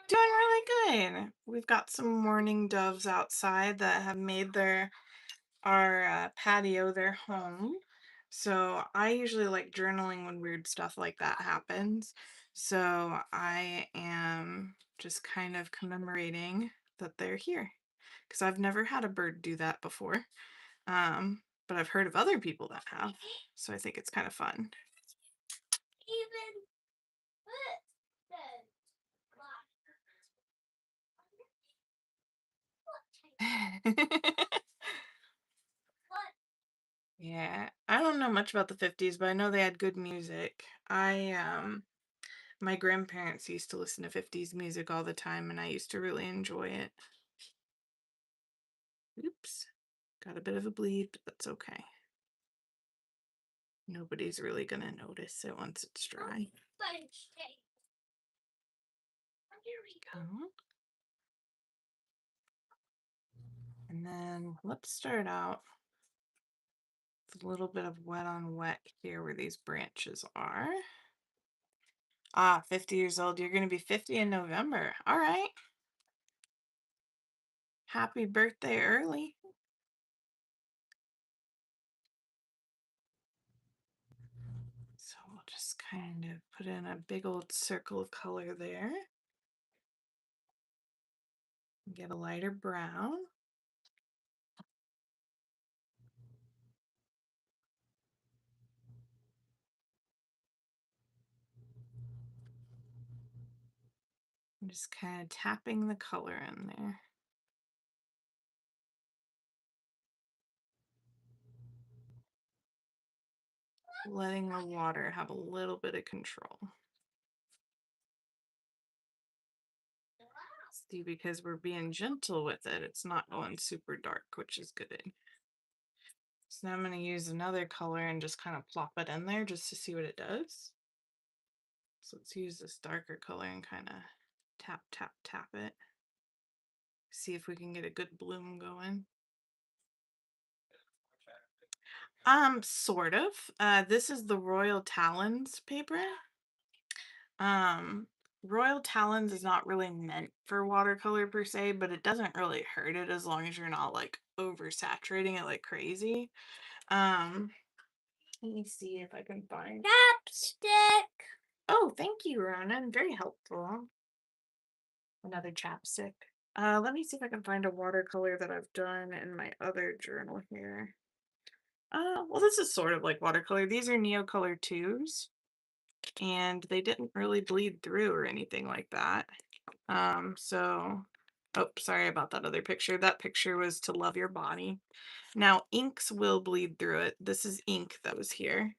S1: Doing really good. We've got some mourning doves outside that have made our patio their home. So I usually like journaling when weird stuff like that happens. So I am just kind of commemorating that they're here. Because I've never had a bird do that before. But I've heard of other people that have. So I think it's kind of fun.
S2: Even put
S1: Yeah, I don't know much about the 50s, but I know they had good music. My grandparents used to listen to 50s music all the time, and I used to really enjoy it. Oops, got a bit of a bleed, but that's okay. Nobody's really gonna notice it once it's dry. Here we go. And then let's start out with a little bit of wet on wet here where these branches are. Ah, 50 years old. You're going to be 50 in November. All right. Happy birthday early. So we'll just kind of put in a big old circle of color there. Get a lighter brown. I'm just kind of tapping the color in there. Letting the water have a little bit of control. See, because we're being gentle with it, it's not going super dark, which is good. So now I'm going to use another color and just kind of plop it in there just to see what it does. So let's use this darker color and kind of tap, tap, tap it. See if we can get a good bloom going. Sort of. This is the Royal Talons paper. Royal Talons is not really meant for watercolor per se, but it doesn't really hurt it as long as you're not like oversaturating it like crazy. Let me see if I can find.
S2: chapstick.
S1: Oh, thank you, Ronan. Very helpful. Another chapstick. Let me see if I can find a watercolor that I've done in my other journal here. Well, this is sort of like watercolor. These are Neocolor 2s, and they didn't really bleed through or anything like that. Oh, sorry about that other picture. That picture was To Love Your Body. Now, inks will bleed through it. This is ink that was here.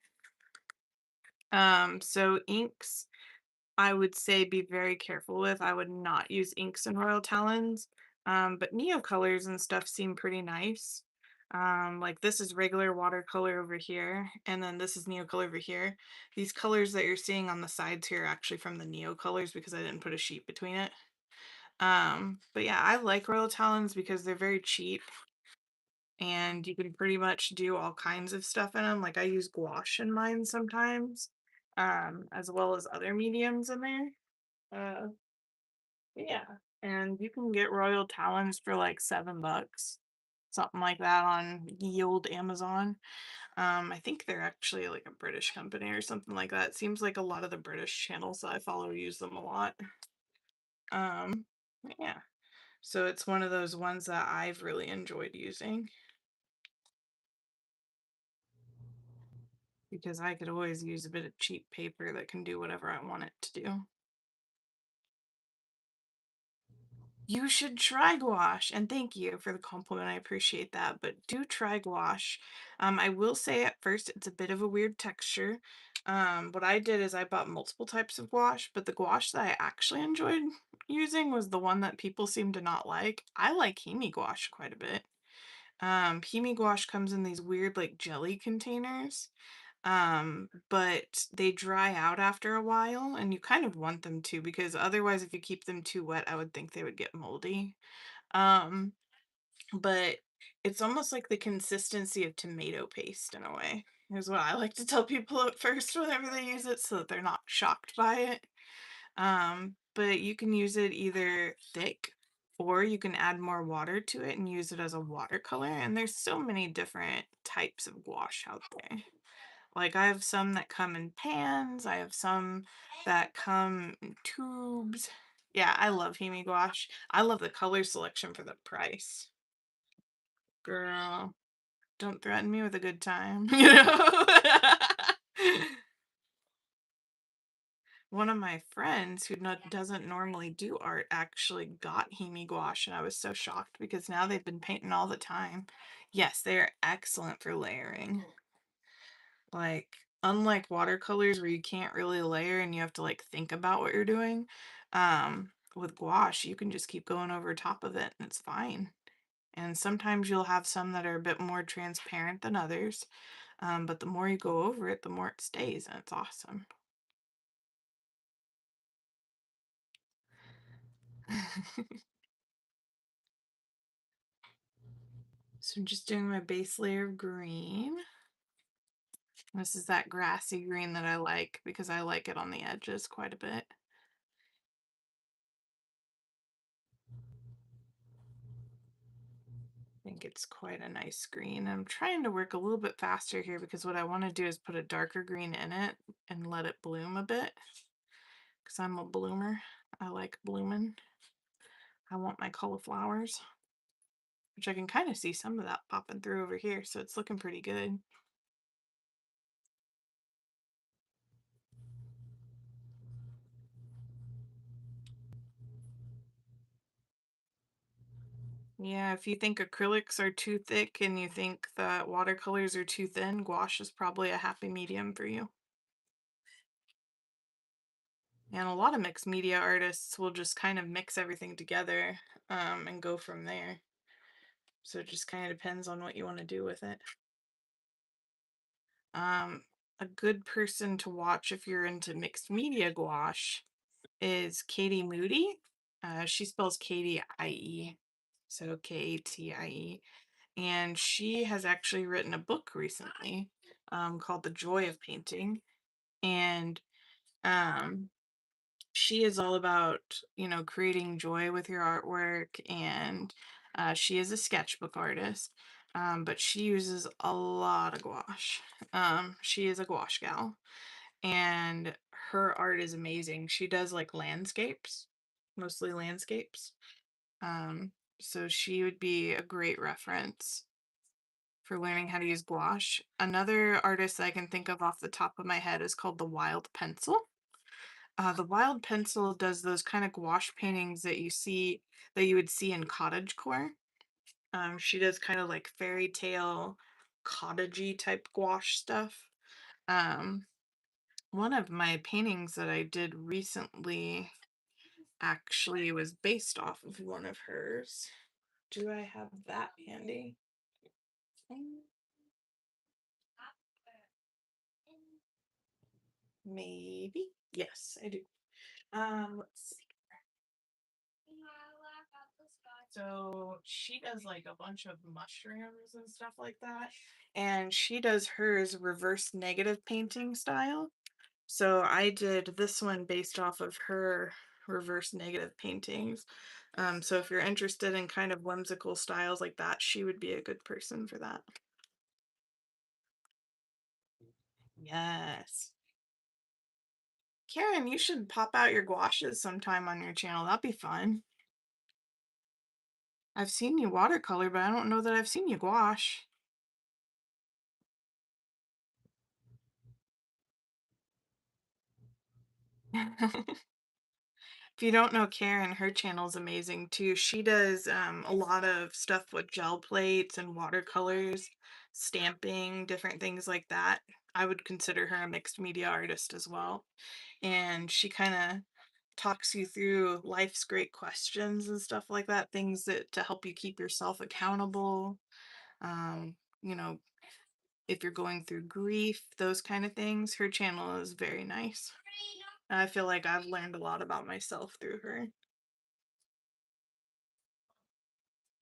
S1: So inks, I would say be very careful with. I would not use inks in Royal Talons, but Neocolors and stuff seem pretty nice. Like this is regular watercolor over here, and then this is Neocolor over here. These colors that you're seeing on the sides here are actually from the Neocolors because I didn't put a sheet between it. But yeah, I like Royal Talons because they're very cheap and you can pretty much do all kinds of stuff in them. Like I use gouache in mine sometimes, as well as other mediums in there. Uh, yeah, and you can get Royal Talons for like $7, something like that on Yield Amazon. I think they're actually like a British company or something like that. It seems like a lot of the British channels that I follow use them a lot. Um, yeah. So it's one of those ones that I've really enjoyed using because I could always use a bit of cheap paper that can do whatever I want it to do. You should try gouache, and thank you for the compliment. I appreciate that, but do try gouache. I will say at first it's a bit of a weird texture. What I did is I bought multiple types of gouache, but the gouache that I actually enjoyed using was the one that people seem to not like. I like Himi gouache quite a bit. Himi gouache comes in these weird like jelly containers, but they dry out after a while, and you kind of want them to because otherwise if you keep them too wet, I would think they would get moldy. Um, but it's almost like the consistency of tomato paste in a way, is what I like to tell people at first whenever they use it so that they're not shocked by it. But you can use it either thick or you can add more water to it and use it as a watercolor. And there's so many different types of gouache out there. Like I have some that come in pans, I have some that come in tubes. Yeah, I love Himi gouache. I love the color selection for the price. Girl, don't threaten me with a good time. One of my friends who doesn't normally do art actually got Himi gouache, and I was so shocked because now they've been painting all the time. Yes, they're excellent for layering. Like, unlike watercolors where you can't really layer and you have to like think about what you're doing, with gouache, you can just keep going over top of it and it's fine. And sometimes you'll have some that are a bit more transparent than others, but the more you go over it, the more it stays, and it's awesome. So I'm just doing my base layer of green. This is that grassy green that I like because I like it on the edges quite a bit. I think it's quite a nice green. I'm trying to work a little bit faster here because what I want to do is put a darker green in it and let it bloom a bit because I'm a bloomer. I like blooming. I want my cauliflowers, which I can kind of see some of that popping through over here, so it's looking pretty good. Yeah, if you think acrylics are too thick and you think that watercolors are too thin, gouache is probably a happy medium for you. And a lot of mixed media artists will just kind of mix everything together and go from there. So it just kind of depends on what you want to do with it. A good person to watch if you're into mixed media gouache is Katie Moody. She spells Katie I-E, so Katie. And she has actually written a book recently called The Joy of Painting. And um, she is all about, creating joy with your artwork. And she is a sketchbook artist, but she uses a lot of gouache. She is a gouache gal, and her art is amazing. She does like landscapes, mostly landscapes. Um, so she would be a great reference for learning how to use gouache. Another artist that I can think of off the top of my head is called the Wild Pencil. The Wild Pencil does those kind of gouache paintings that you would see in cottagecore. She does kind of like fairy tale, cottagey type gouache stuff. Um, One of my paintings that I did recently actually was based off of one of hers. Do I have that handy? Maybe. Yes, I do. Let's see. So she does like a bunch of mushrooms and stuff like that. And she does hers reverse negative painting style. So I did this one based off of her reverse negative paintings. So if you're interested in kind of whimsical styles like that, she would be a good person for that. Yes. Karen, you should pop out your gouaches sometime on your channel. That'd be fun. I've seen you watercolor, but I don't know that I've seen you gouache. If you don't know Karen, her channel is amazing too. She does a lot of stuff with gel plates and watercolors, stamping, different things like that. I would consider her a mixed media artist as well. And she kind of talks you through life's great questions and stuff like that, things that to help you keep yourself accountable. Um, you know, if you're going through grief, those kind of things. Her channel is very nice. I feel like I've learned a lot about myself through her.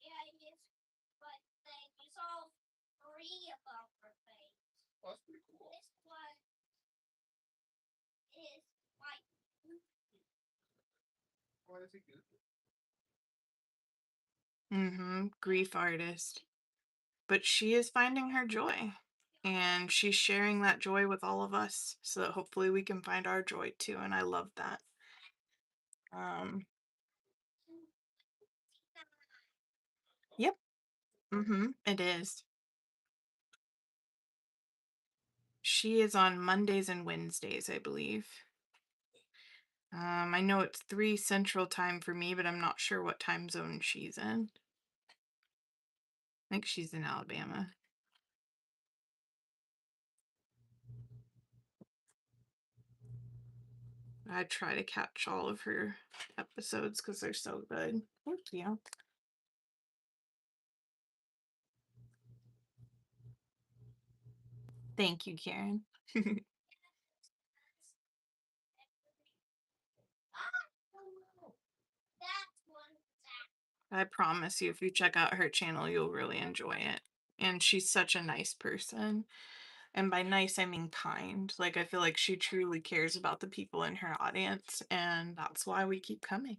S2: Yeah, it is. But it's all free about her face.
S3: Well, that's pretty cool.
S2: This one is like.
S3: Why is it good?
S1: Grief artist. But she is finding her joy. And she's sharing that joy with all of us so that hopefully we can find our joy too. And I love that. It is. She is on Mondays and Wednesdays, I believe. I know it's 3 Central Time for me, but I'm not sure what time zone she's in. I think she's in Alabama. I try to catch all of her episodes because they're so good. Thank you. Thank you, Karen.
S2: That's one fact.
S1: I promise you, if you check out her channel, you'll really enjoy it. And she's such a nice person. And by nice, I mean kind. Like, I feel like she truly cares about the people in her audience, and that's why we keep coming.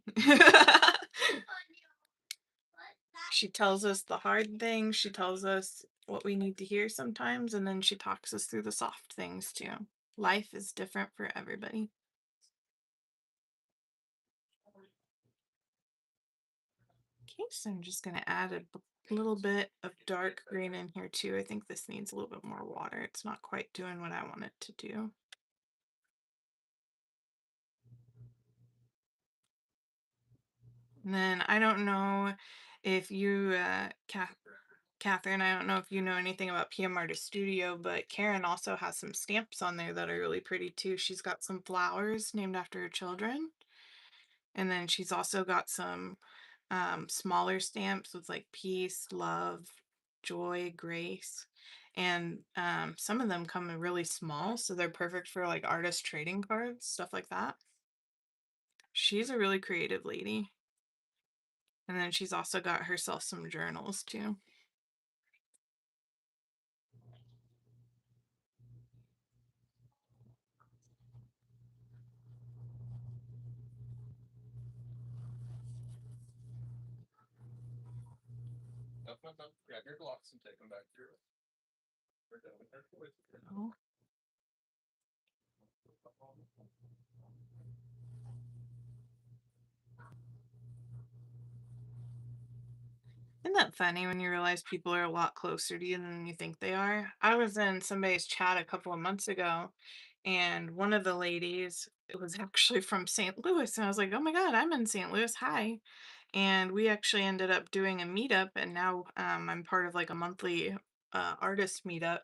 S1: She tells us the hard things, she tells us what we need to hear sometimes, and then she talks us through the soft things too. Life is different for everybody. Okay, so I'm just going to add a little bit of dark green in here too. I think this needs a little bit more water. It's not quite doing what I want it to do. And then I don't know if you, Catherine, I don't know if you know anything about PM Artist Studio, but Karen also has some stamps on there that are really pretty too. She's got some flowers named after her children. And then she's also got some smaller stamps with like peace, love, joy, grace. And some of them come in really small, so they're perfect for like artist trading cards, stuff like that. She's a really creative lady. And then she's also got herself some journals too.
S3: No, no, no. Grab your blocks and take them back to your room. We're done with our toys.
S1: Oh. Isn't that funny when you realize people are a lot closer to you than you think they are? I was in somebody's chat a couple of months ago, and one of the ladies was actually from St. Louis. And I was like, oh my God, I'm in St. Louis. Hi. And we actually ended up doing a meetup. And now I'm part of like a monthly artist meetup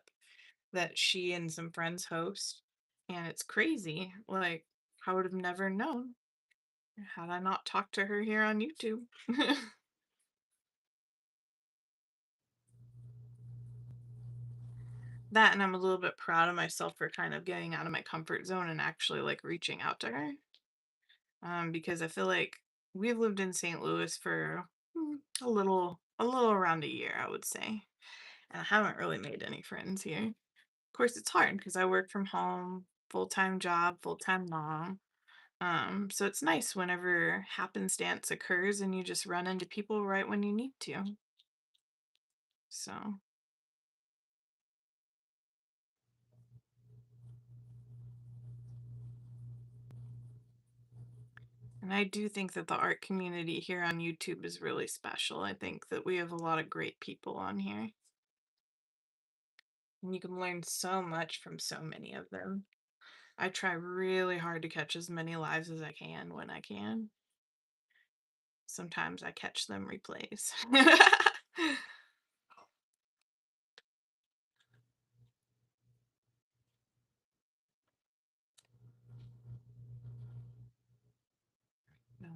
S1: that she and some friends host. And it's crazy. Like, I would have never known had I not talked to her here on YouTube. That, and I'm a little bit proud of myself for kind of getting out of my comfort zone and actually like reaching out to her. Because I feel like we've lived in St. Louis for a little around a year, I would say. And I haven't really made any friends here. Of course, it's hard because I work from home, full-time job, full-time mom. So it's nice whenever happenstance occurs and you just run into people right when you need to. So and I do think that the art community here on YouTube is really special. I think that we have a lot of great people on here. And you can learn so much from so many of them. I try really hard to catch as many lives as I can when I can. Sometimes I catch them replays. No,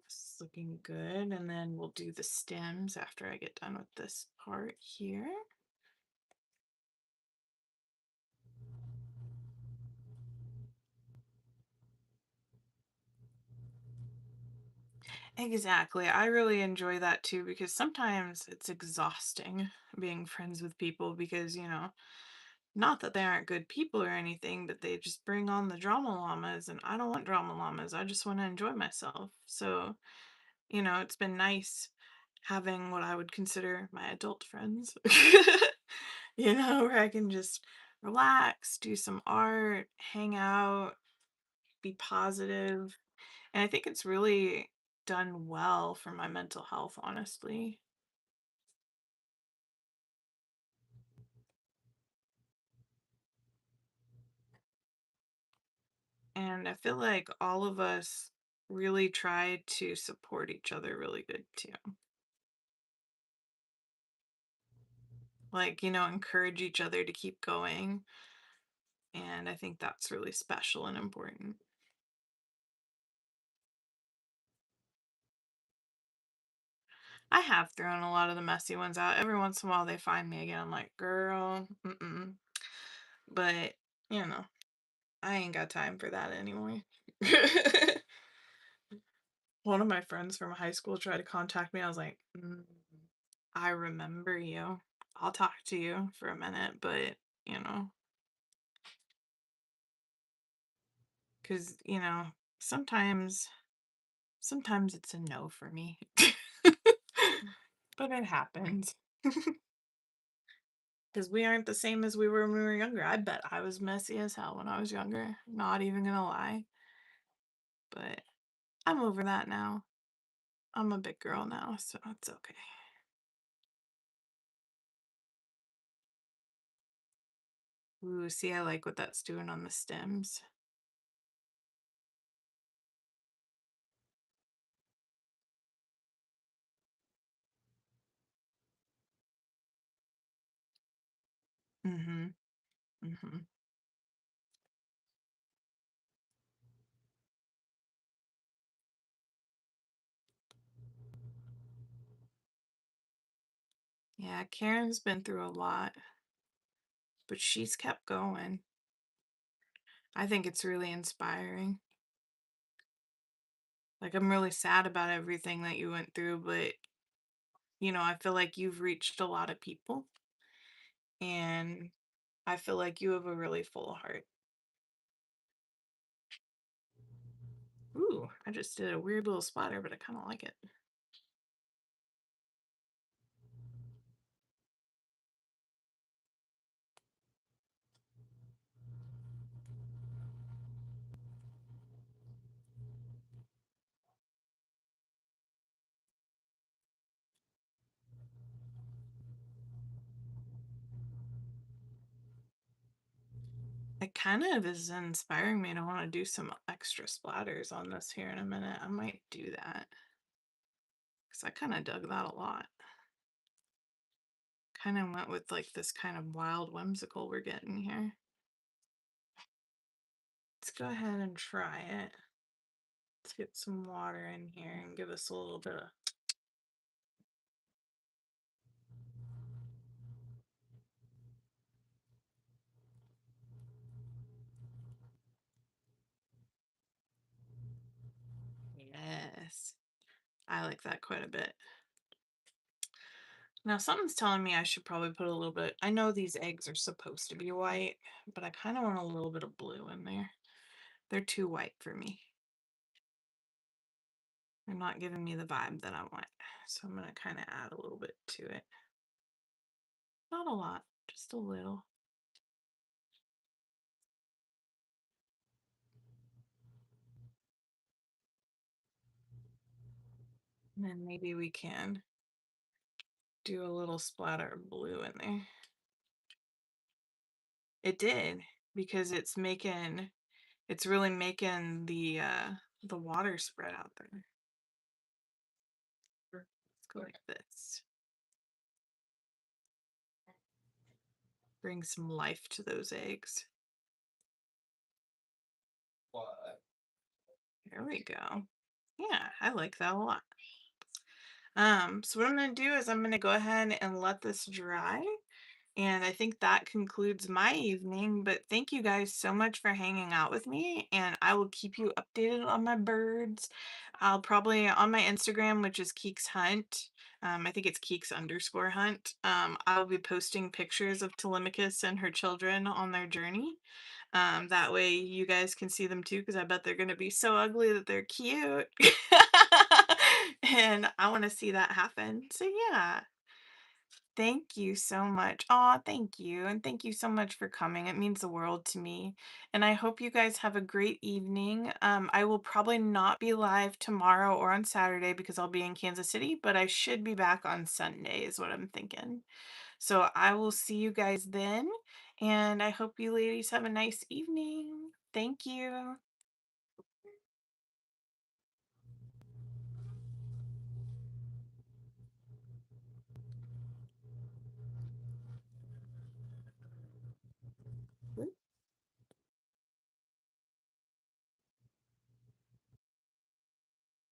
S1: it's looking good. And then we'll do the stems after I get done with this part here. Exactly. I really enjoy that too because sometimes it's exhausting being friends with people because, not that they aren't good people or anything, but they just bring on the drama llamas, and I don't want drama llamas. I just want to enjoy myself. So, it's been nice having what I would consider my adult friends, where I can just relax, do some art, hang out, be positive. And I think it's really done well for my mental health, honestly. And I feel like all of us really try to support each other really good too. Like, encourage each other to keep going. And I think that's really special and important. I have thrown a lot of the messy ones out. Every once in a while they find me again. I'm like, girl, mm-mm. But, you know, I ain't got time for that anymore. One of my friends from high school tried to contact me. I was like, I remember you. I'll talk to you for a minute, but, you know, because, sometimes, sometimes it's a no for me. But it happens. Because we aren't the same as we were when we were younger. I bet I was messy as hell when I was younger. Not even gonna lie. But I'm over that now. I'm a big girl now, so it's okay. Ooh, see, I like what that's doing on the stems. Mm-hmm. Mm-hmm. Yeah, Karen's been through a lot, but she's kept going. I think it's really inspiring. Like, I'm really sad about everything that you went through, but, I feel like you've reached a lot of people, and I feel like you have a really full heart. Ooh, I just did a weird little splatter, but I kind of like it. It kind of is inspiring me to want to do some extra splatters on this here in a minute. I might do that because I kind of dug that a lot. Kind of went with like this kind of wild whimsical we're getting here. Let's go ahead and try it. Let's get some water in here and give us a little bit of. Yes, I like that quite a bit. Now, something's telling me I should probably put a little bit. I know these eggs are supposed to be white, but I kind of want a little bit of blue in there. They're too white for me. They're not giving me the vibe that I want. So I'm going to kind of add a little bit to it. Not a lot, just a little. And then maybe we can do a little splatter of blue in there. It did, because it's really making the water spread out there. Let's go like this. Bring some life to those eggs.
S3: What?
S1: There we go. Yeah, I like that a lot. So what I'm gonna do is I'm gonna go ahead and let this dry. And I think that concludes my evening, but thank you guys so much for hanging out with me, and I will keep you updated on my birds. I'll probably on my Instagram, which is Keeks Hunt. I think it's Keeks_Hunt. I'll be posting pictures of Telemachus and her children on their journey. That way you guys can see them too, because I bet they're gonna be so ugly that they're cute. And I want to see that happen. So yeah. Thank you so much. Aw, thank you. And thank you so much for coming. It means the world to me. And I hope you guys have a great evening. I will probably not be live tomorrow or on Saturday because I'll be in Kansas City, but I should be back on Sunday, is what I'm thinking. So I will see you guys then. And I hope you ladies have a nice evening. Thank you.